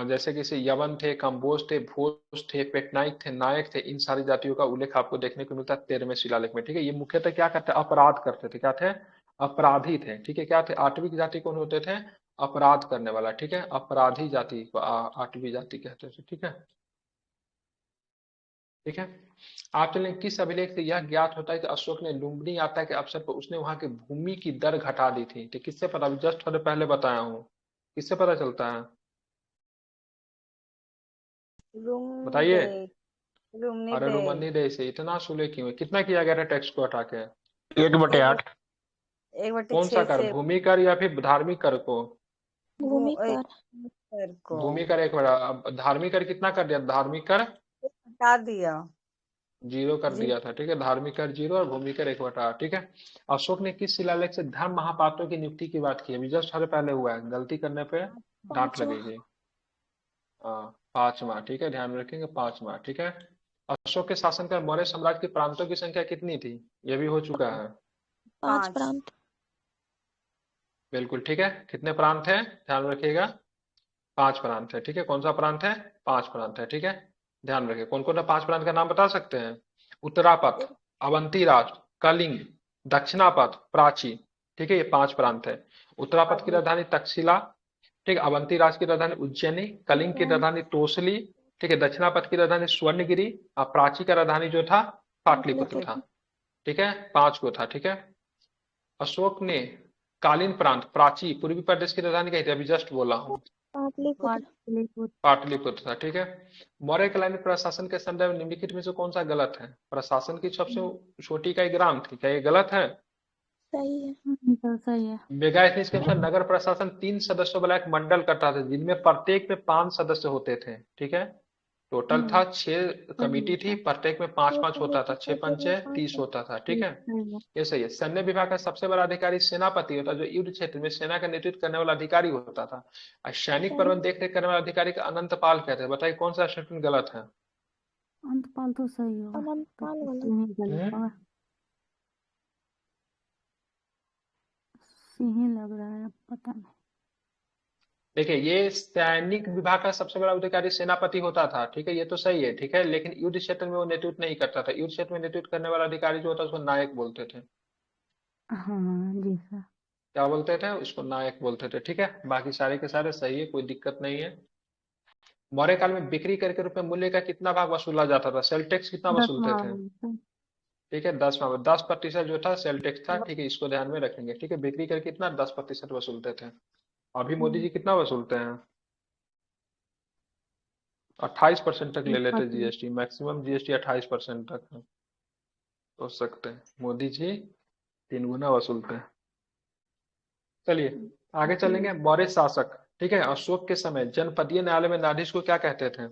जैसे कि यवन थे, कंबोज थे, भोज थे, पेटनाइक थे, नायक थे, इन सारी जातियों का उल्लेख आपको देखने को मिलता है 13वें शिलालेख में। ठीक है, ये मुख्यतः क्या करते, अपराध करते थे। क्या थे? अपराधी थे। ठीक है, क्या थे? आठवीं जाति कौन होते थे? अपराध करने वाला। ठीक है, अपराधी जाति को आठवीं जाति कहते थे। ठीक है, ठीक है। आप चलें, किस अभिलेख से यह ज्ञात होता है कि अशोक ने लुम्बिनी यात्रा के अवसर पर उसने वहां की भूमि की दर घटा दी थी? तो किससे पता? जस्ट थोड़े पहले बताया हूँ, किससे पता चलता है? रूमनी बताइए। दे रूमनी अरे दे रोमनी दे से इतना सुले क्यों है? कितना किया गया था टैक्स को हटा के? 1/8। 1/6 कौन सा कर, से भूमि कर या फिर धार्मिक कर को? भूमि एक कर। कर को भूमि कर एक बड़ा, अब धार्मिक कर कितना कर दिया? धार्मिक कर हटा दिया। 0 कर जी दिया था। ठीक है, धार्मिक कर 0 और भूमि कर 1/8। ठीक है। अशोक ने किस शिलालेख से धर्म महापात्रों की नियुक्ति की बात की? अभी जस्ट हमारे पहले हुआ है, गलती करने पे डांट पांचवा। लगेगी। हाँ, 5वां। ठीक है, ध्यान में रखेंगे, 5वां। ठीक है। अशोक के शासनकाल मौर्य साम्राज्य के प्रांतों की संख्या कितनी थी? यह भी हो चुका है। 5 5 प्रांत। बिल्कुल ठीक है। कितने प्रांत हैं? ध्यान रखिएगा, 5 प्रांत है। ठीक है, कौन सा प्रांत है? 5 प्रांत है। ठीक है, ध्यान रखिए। कौन कौन सा 5 प्रांत का नाम बता सकते हैं? उत्तरापथ, अवंती राष्ट्र, कलिंग, दक्षिणापथ, प्राची। ठीक है, ये 5 प्रांत है। उत्तरापथ की राजधानी तक्षशिला, ठीक है, अवंती राष्ट्र की राजधानी उज्जैनी, कलिंग की राजधानी तोसली, ठीक है, दक्षिणापथ की राजधानी स्वर्णगिरी, और प्राची का राजधानी जो था पाटलिपुत्र था। ठीक है, 5 को था। ठीक है। अशोक ने कालीन प्रांत प्राची पूर्वी प्रदेश की राजधानी कही थी? अभी जस्ट बोला हूँ, पाटलिपुत्र। पाटलिपुत्र था। ठीक है। मौर्य काल में प्रशासन के संदर्भ में निम्नलिखित में से कौन सा गलत है? प्रशासन की सबसे छोटी इकाई ग्राम थी, क्या ये गलत है? सही है। तो सही है। मेगास्थनीज के अनुसार नगर प्रशासन 3 सदस्यों वाला एक मंडल करता था, जिनमें प्रत्येक में 5 सदस्य होते थे। ठीक है, टोटल था 6 कमेटी थी, प्रत्येक में 5-5 होता था, 6 पंचे 30 होता था। ठीक है, ये सही है। सैन्य विभाग का सबसे बड़ा अधिकारी सेनापति होता, जो युद्ध क्षेत्र में सेना का नेतृत्व करने वाला अधिकारी होता था। और सैनिक प्रबंध देख रेख करने वाला अधिकारी का अनंतपाल कहते हैं। बताइए कौन सा स्टेटमेंट गलत है? अंतपाल तो सही होगा, तो अनंतपाल किसी गलत। में गलत होगा। सिंह लग रहा है, पता नहीं। देखिए, ये सैनिक विभाग का सबसे बड़ा अधिकारी सेनापति होता था। ठीक है, ये तो सही है। ठीक है, लेकिन युद्ध क्षेत्र में वो नेतृत्व नहीं करता था। युद्ध क्षेत्र में नेतृत्व करने वाला अधिकारी जो होता है उसको नायक बोलते थे। हाँ जी सर। क्या बोलते थे? उसको नायक बोलते थे। ठीक है, बाकी सारे के सारे सही है, कोई दिक्कत नहीं है। मौर्य काल में बिक्री कर के रूप में मूल्य का कितना भाग वसूला जाता था? सेल टैक्स कितना वसूलते 10वां थे? बोलते ठीक है, 10% जो था सेल टैक्स था। ठीक है, इसको ध्यान में रखेंगे। ठीक है, बिक्री कर कितना? 10% वसूलते थे। अभी मोदी जी कितना वसूलते हैं? 28% तक ले लेते जीएसटी, मैक्सिमम जीएसटी 28% तक है। सोच सकते हैं, मोदी जी 3 गुना वसूलते हैं। चलिए आगे चलेंगे। मौर्य शासक, ठीक है, अशोक के समय जनपदीय न्यायालय में न्यायाधीश को क्या कहते थे?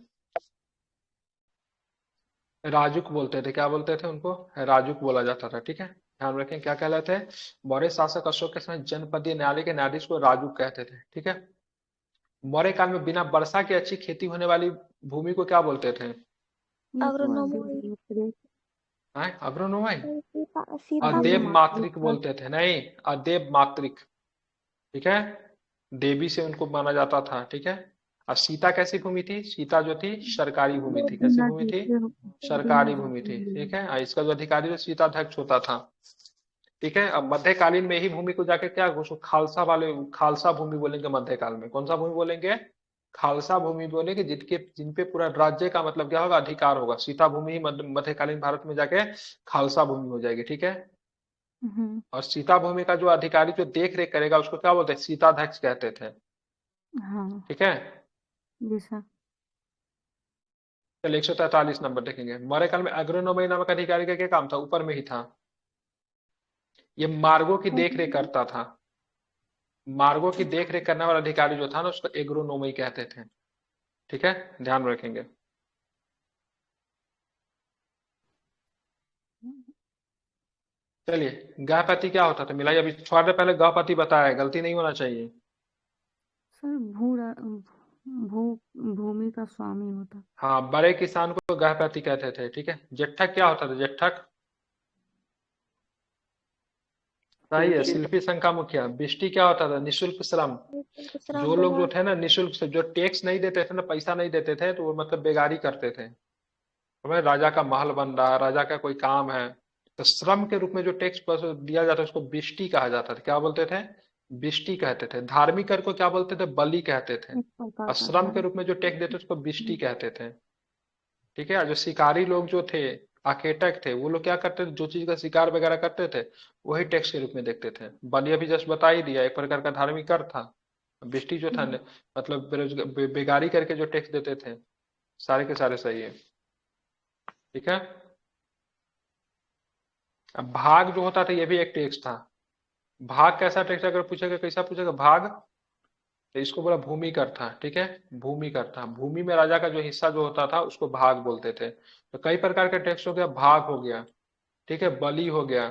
राजुक बोलते थे। क्या बोलते थे उनको? राजुक बोला जाता था। ठीक है, ध्यान रखें, क्या कहलाते हैं? मौर्य शासक अशोक के समय जनपदीय न्यायालय के न्यायाधीश को राजुक कहते थे। ठीक है। मौर्य काल में बिना वर्षा के अच्छी खेती होने वाली भूमि को क्या बोलते थे? अग्रनोमोई। अग्रोनोमाई, सीता अदेव का। मात्रिक बोलते थे। नहीं, अदेव मात्रिक। ठीक है, देवी से उनको माना जाता था। ठीक है। और सीता कैसी भूमि थी? सीता जो थी सरकारी भूमि थी। कैसी भूमि थी? सरकारी भूमि थी। ठीक है, और इसका जो अधिकारी सीताध्यक्ष होता था। ठीक है, अब मध्यकालीन में ही भूमि को जाके क्या उसको खालसा भूमि बोलेंगे। मध्यकाल में कौन सा भूमि बोलेंगे? खालसा भूमि बोलेंगे, जिनपे पूरा राज्य का मतलब क्या होगा? अधिकार होगा। सीता भूमि ही मध्यकालीन भारत में जाके खालसा भूमि हो जाएगी। ठीक है, और सीता भूमि का जो अधिकारी जो देख रेख करेगा उसको क्या बोलते हैं? सीताध्यक्ष कहते थे। हाँ ठीक है, जी सर। चलिए 143 नंबर देखेंगे। मौर्य काल में अग्रनोमई नामक अधिकारी का क्या काम था? ऊपर में ही था, ये मार्गों की देख रेख करता था। मार्गों की देख रेख करने वाला अधिकारी जो था ना, उसको एग्रोनोमी कहते थे। ठीक है, ध्यान रखेंगे। चलिए, गृहपति क्या होता था? मिलाई, अभी थोड़ा देर पहले गृहपति बताया, गलती नहीं होना चाहिए। सर भूमि का स्वामी होता। हाँ, बड़े किसान को गृहपति कहते थे। ठीक है, जेठक क्या होता था? जेठक सही है, शिल्पी शंका मुखिया। बिष्टी क्या होता था? निशुल्क श्रम। जो लोग जो थे ना निशुल्क से, जो टैक्स नहीं देते थे ना, पैसा नहीं देते थे, तो वो मतलब बेगारी करते थे। हमें राजा का महल बन रहा है, राजा का कोई काम है, तो श्रम के रूप में जो टैक्स दिया जाता है उसको बिष्टी कहा जाता था। क्या बोलते थे? बिष्टी कहते थे। धार्मिक कर को क्या बोलते थे? बलि कहते थे। इस प्रकार और का श्रम के धर्म। रूप में जो टैक्स देते थे उसको बिष्टी कहते थे। ठीक है। जो शिकारी लोग जो थे, आकेटक थे, वो लोग क्या करते थे? जो चीज का शिकार वगैरह करते थे वही टैक्स के रूप में देखते थे। बलि अभी जस्ट बता ही दिया, एक प्रकार का धार्मिक कर था। बिष्टी जो था मतलब बेगारी करके जो टैक्स देते थे। सारे के सारे सही है। ठीक है। अब भाग जो होता था ये भी एक टैक्स था। भाग कैसा टैक्स? अगर पूछेगा कैसा पूछेगा भाग, तो इसको बोला भूमि कर था। ठीक है। भूमि कर था। भूमि में राजा का जो हिस्सा जो होता था उसको भाग बोलते थे। तो कई प्रकार के टैक्स हो गया, भाग हो गया, ठीक है, बलि हो गया,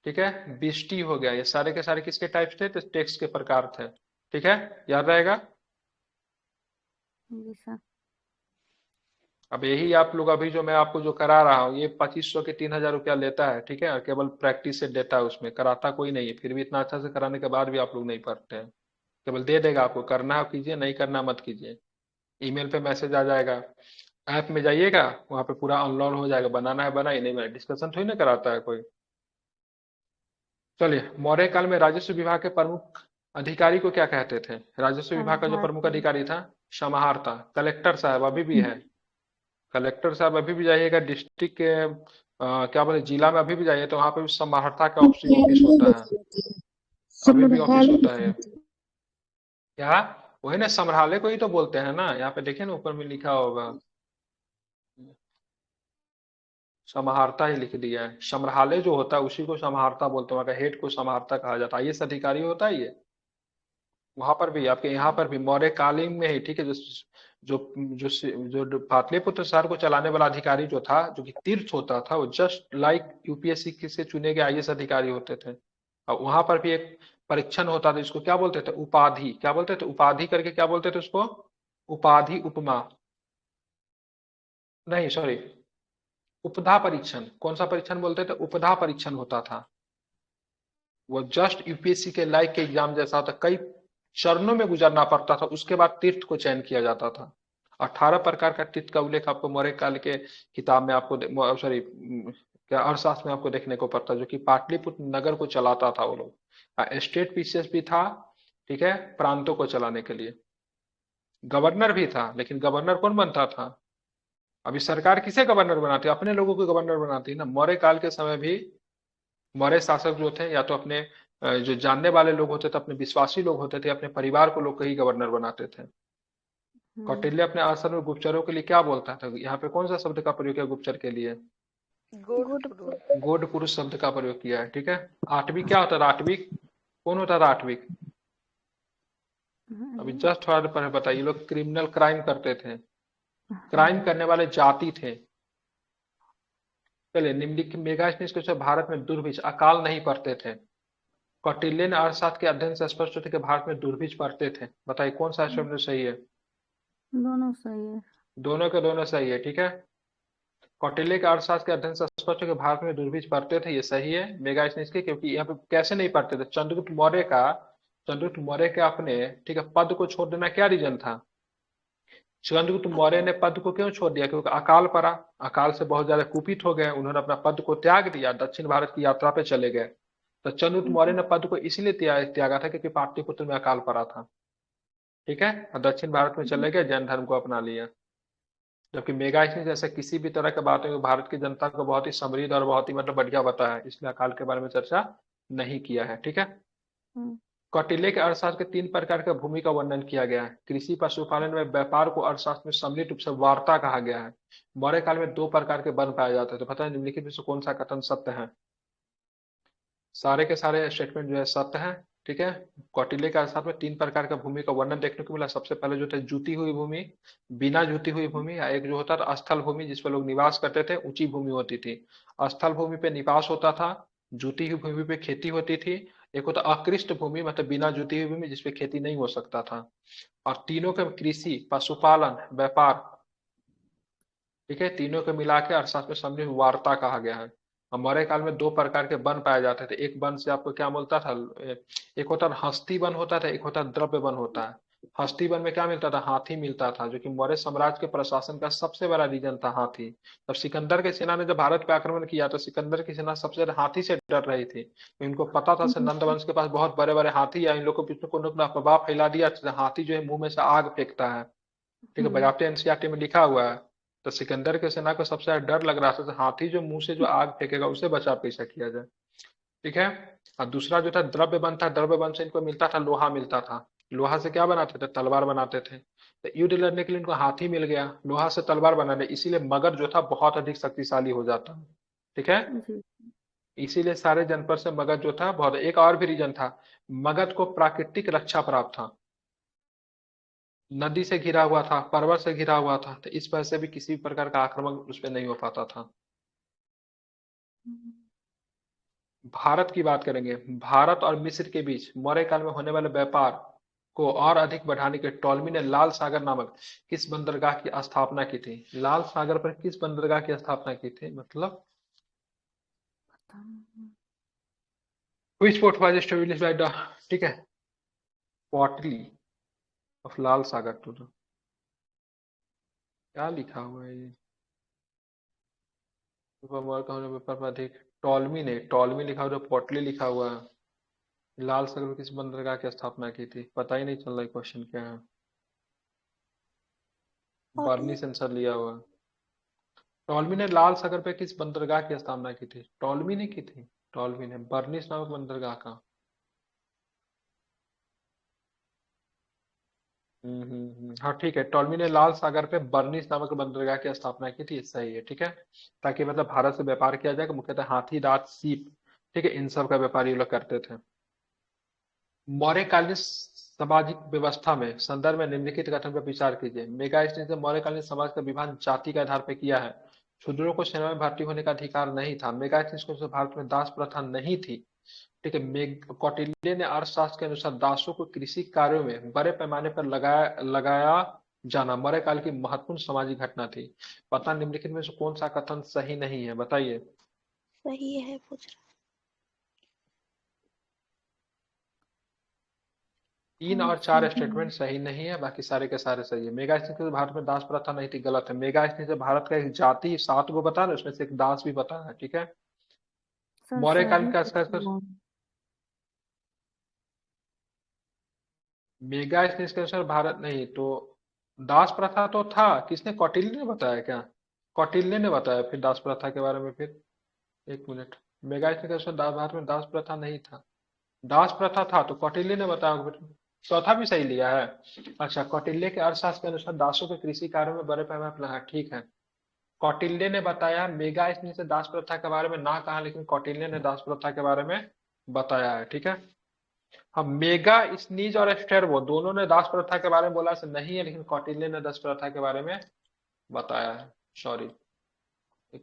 ठीक है, बिष्टी हो गया। ये सारे के सारे किसके टाइप्स थे? तो टैक्स के प्रकार थे। ठीक है, याद रहेगा। जी सर। अब यही आप लोग अभी जो मैं आपको जो करा रहा हूँ ये 2500 के 3000 रुपया लेता है। ठीक है। और केवल प्रैक्टिस से देता है, उसमें कराता कोई नहीं है। फिर भी इतना अच्छा से कराने के बाद भी आप लोग नहीं पढ़ते हैं। केवल दे देगा, आपको करना है कीजिए, नहीं करना मत कीजिए। ईमेल पे मैसेज आ जाएगा, ऐप में जाइएगा, वहां पे पूरा अनलॉड हो जाएगा। बनाना है बनाइए, नहीं बनाए डिस्कशन थोड़ी ना कराता है कोई। चलिए, मौर्य काल में राजस्व विभाग के प्रमुख अधिकारी को क्या कहते थे? राजस्व विभाग का जो प्रमुख समाहर्ता। अधिकारी था, समाहर्ता। कलेक्टर साहब अभी भी है। कलेक्टर साहब अभी भी जाइएगा डिस्ट्रिक्ट के क्या बोले, जिला में अभी भी जाइए तो वहां पे भी समाहर्ता का ऑफिस होता है। अभी भी ऑफिस होता है। क्या? वही ना, समरहाले को ही तो बोलते हैं ना। यहाँ पे देखिए ना, ऊपर में लिखा होगा, समाहर्ता ही लिख दिया है। समरहाले जो होता है उसी को समाहर्ता बोलते हैं। वहाँ का हेड को समाहर्ता कहा जाता है। आईएएस अधिकारी होता है ये। वहां पर भी, आपके यहाँ पर भी मौर्य कालीन में ही, ठीक है, जो जो पाटलिपुत्र शहर को चलाने वाला अधिकारी जो था, जो कि तीर्थ होता था, वो जस्ट लाइक यूपीएससी से चुने गए आईएएस अधिकारी होते थे। और वहां पर भी एक परीक्षण होता था, इसको क्या बोलते थे? उपाधि। क्या बोलते थे? उपाधि करके क्या बोलते थे उसको? उपाधि, उपमा, नहीं सॉरी, उपधा परीक्षण। कौन सा परीक्षण बोलते थे? उपधा परीक्षण होता था। वो जस्ट यूपीएससी के लाइक के एग्जाम जैसा होता, कई चरणों में गुजरना पड़ता था, उसके बाद तीर्थ को चयन किया जाता था। 18 प्रकार का तीर्थ का उल्लेख आपको मौर्य काल के किताब में आपको, सॉरी, क्या अर्थशास्त्र में आपको देखने को पड़ता, जो कि पाटलिपुत्र नगर को चलाता था वो लोग। स्टेट पीसीएस भी था, ठीक है, प्रांतों को चलाने के लिए। गवर्नर भी था, लेकिन गवर्नर कौन बनता था? अभी सरकार किसे गवर्नर बनाती है? अपने लोगों को गवर्नर बनाती है ना। मौर्य काल के समय भी मौर्य शासक जो थे, या तो अपने जो जानने वाले लोग होते थे, अपने विश्वासी लोग होते थे, अपने परिवार को लोग को ही गवर्नर बनाते थे। कौटिल्य अपने आश्रम में गुप्तचरों के लिए क्या बोलता था? यहाँ पे कौन सा शब्द का प्रयोग किया गुप्तचर के लिए? गुड। गोड पुरुष शब्द का प्रयोग किया है। ठीक है। आठवीं क्या होता था? आठवीं कौन होता था? आठवीं अभी जस्ट थोड़ा देर पहले बताइए, लोग क्रिमिनल क्राइम करते थे, क्राइम करने वाले जाति थे। चलिए, निम्नलिखित मेगास्थनीज के भारत में दुर्भिक्ष, अकाल नहीं पड़ते थे। कौटिल्य ने अर्थशास्त्र के अध्ययन से स्पष्ट होते कि भारत में दुर्भिक्ष पड़ते थे। बताइए कौन सा शब्द सही है? दोनों सही है। दोनों के दोनों सही है। ठीक है। कौटिल्य के अर्थशास्त्र के अध्ययन से स्पष्ट है कि भारत में दुर्भिक्ष पड़ते थे, ये सही है मेगास्थनीज के, क्योंकि यहाँ पे कैसे नहीं पड़ते थे? चंद्रगुप्त मौर्य के अपने, ठीक है, पद को छोड़ देना क्या रीजन था? चंद्रगुप्त मौर्य ने पद को क्यों छोड़ दिया? क्योंकि अकाल पड़ा। अकाल से बहुत ज्यादा कुपित हो गए, उन्होंने अपना पद को त्याग दिया, दक्षिण भारत की यात्रा पे चले गए। तो चंद्रगुप्त मौर्य ने पद को इसलिए त्यागा था क्योंकि पाटलिपुत्र में अकाल पड़ा था। ठीक है। और दक्षिण भारत में चले गए, जैन धर्म को अपना लिया। जबकि मेगास्थनीज जैसे किसी भी तरह के बातों को भारत की जनता को बहुत ही समृद्ध और बहुत ही मतलब बढ़िया बताया है, इसलिए अकाल के बारे में चर्चा नहीं किया है। ठीक है। कौटिल्य के अर्थशास्त्र के 3 प्रकार के भूमि का वर्णन किया गया है। कृषि, पशुपालन में व्यापार को अर्थशास्त्र में सम्मिलित रूप से वार्ता कहा गया है। मौर्य काल में 2 प्रकार के वन पाए जाते थे। पता है निम्नलिखित में से कौन सा कथन सत्य है? सारे के सारे स्टेटमेंट जो है सत्य है। ठीक है। कौटिल्य के अर्थशास्त्र में 3 प्रकार का भूमि का वर्णन देखने को मिला। सबसे पहले जो थे जुती हुई भूमि, बिना जुती हुई भूमि, या एक जो होता था स्थल भूमि जिस पर लोग निवास करते थे, ऊंची भूमि होती थी। स्थल भूमि पे निवास होता था, जुती हुई भूमि पे खेती होती थी। एक होता अकृष्ट भूमि, मतलब बिना जुती हुई भूमि जिसपे खेती नहीं हो सकता था। और तीनों के कृषि, पशुपालन, व्यापार, ठीक है, तीनों को मिला के अर्थशास्त्र में सम्मिलित वार्ता कहा गया है। अब मौर्य काल में दो प्रकार के वन पाए जाते थे। एक वन से आपको क्या मिलता था, एक होता था हस्ती वन होता था, एक होता द्रव्य वन होता है। हस्ती वन में क्या मिलता था, हाथी मिलता था, जो कि मौर्य साम्राज्य के प्रशासन का सबसे बड़ा रीजन था, हाथी। तब सिकंदर की सेना ने जब भारत पे आक्रमण किया तो सिकंदर की सेना सबसे ज्यादा हाथी से डर रही थी। तो इनको पता था नंद वंश के पास बहुत बड़े बड़े हाथी है, इन लोगों के बीच में कोई ना प्रभाव फैला दिया तो हाथी जो है मुंह में से आग फेंकता है। ठीक है, बजाते एनसीईआरटी में लिखा हुआ है। तो सिकंदर की सेना को सबसे ज्यादा डर लग रहा था तो हाथी जो मुंह से जो आग फेंकेगा उसे बचाव कैसा किया जाए। ठीक है। और दूसरा जो था द्रव्य वन था, द्रव्य वन से इनको मिलता था, लोहा मिलता था। लोहा से क्या बनाते थे, तलवार बनाते थे। तो युद्ध लड़ने के लिए इनको हाथी मिल गया, लोहा से तलवार बनाने, इसीलिए मगध जो था बहुत अधिक शक्तिशाली हो जाता। ठीक है। जी। इसीलिए सारे जनपद से मगध जो था बहुत, एक और भी रीजन था, मगध को प्राकृतिक रक्षा प्राप्त था। नदी से घिरा हुआ था, पर्वत से घिरा हुआ था, तो इस वजह से भी किसी प्रकार का आक्रमण उस पर नहीं हो पाता था। भारत की बात करेंगे। भारत और मिस्र के बीच मौर्य काल में होने वाले व्यापार को और अधिक बढ़ाने के टॉलमी ने लाल सागर नामक किस बंदरगाह की स्थापना की थी। लाल सागर पर किस बंदरगाह की स्थापना की थी, मतलब which port was established by the, ठीक है, पोर्टली ऑफ लाल सागर टू द, क्या लिखा हुआ है ये, मौर्य का होने व्यापार पर अधिक, टॉलमी ने, टॉलमी लिखा हुआ है, पोर्टली लिखा हुआ है। लाल सागर में किस बंदरगाह की स्थापना की थी, पता ही नहीं चल रहा है क्वेश्चन क्या है। बर्नी से आंसर लिया हुआ। टॉलमी ने लाल सागर पे किस बंदरगाह की स्थापना की थी, टॉलमी ने की थी, टॉलमी ने बर्निस नामक बंदरगाह का। हाँ ठीक है, टॉलमी ने लाल सागर पे बर्निस नामक बंदरगाह की स्थापना की थी, सही है। ठीक है, ताकि मतलब भारत से व्यापार किया जाए, मुख्यतः हाथी दांत सीप, ठीक है, इन सब का व्यापार ये लोग करते थे। मौर्यकालीन सामाजिक व्यवस्था में संदर्भ में निम्नलिखित कथन पर विचार कीजिए। मेगास्थनीज ने मौर्यकालीन समाज का विभाजन जाति के आधार पर किया है। शूद्रों को सेना में भर्ती होने का अधिकार नहीं था। मेगास्थनीज को भारत में दास प्रथा नहीं थी। ठीक है, कौटिल्य ने अर्थशास्त्र के अनुसार दासों को कृषि कार्यों में बड़े पैमाने पर लगाया जाना मौर्यकाल की महत्वपूर्ण सामाजिक घटना थी। पता निम्नलिखित में से कौन सा कथन सही नहीं है, बताइए। सही है पूछ रहा। 3 और 4 स्टेटमेंट सही नहीं है, बाकी सारे के सारे सही है। मेगा स्थिति से भारत में दास प्रथा नहीं थी, गलत है। मेगा स्थिति से भारत का एक जाति 7 को बता रहे, उसमें से एक दास भी बता है। ठीक है, सर मौर्य काल सही का पूछ मेगा स्थिति के अनुसार भारत नहीं तो दास प्रथा तो था, किसने, कौटिल्य ने बताया क्या, कौटिल्य ने बताया फिर दास प्रथा के बारे में फिर, एक मिनट, मेगा स्थिति के अनुसार भारत में दास प्रथा नहीं था, दास प्रथा था तो कौटिल्य ने बताया फिर। चौथा भी सही लिया है। अच्छा, कौटिल्य के अर्थशास्त्र के अनुसार दासों के कृषि कार्यों में बड़े पैमाने पर लगा, ठीक है। कौटिल्य ने बताया, मेगा स्नीज से दास प्रथा के बारे में ना कहा, लेकिन कौटिल्य ने दास प्रथा के बारे में बताया है। ठीक है, हम मेगा स्नीज और स्टेरबो दोनों ने दास प्रथा के बारे में बोला से नहीं है, लेकिन कौटिल्य ने दास प्रथा के बारे में बताया है। सॉरी,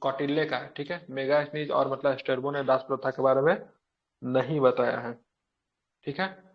कौटिल्य का है। ठीक है, मेगा स्नीज और मतलब स्टेरबो ने दास प्रथा के बारे में नहीं बताया है। ठीक है।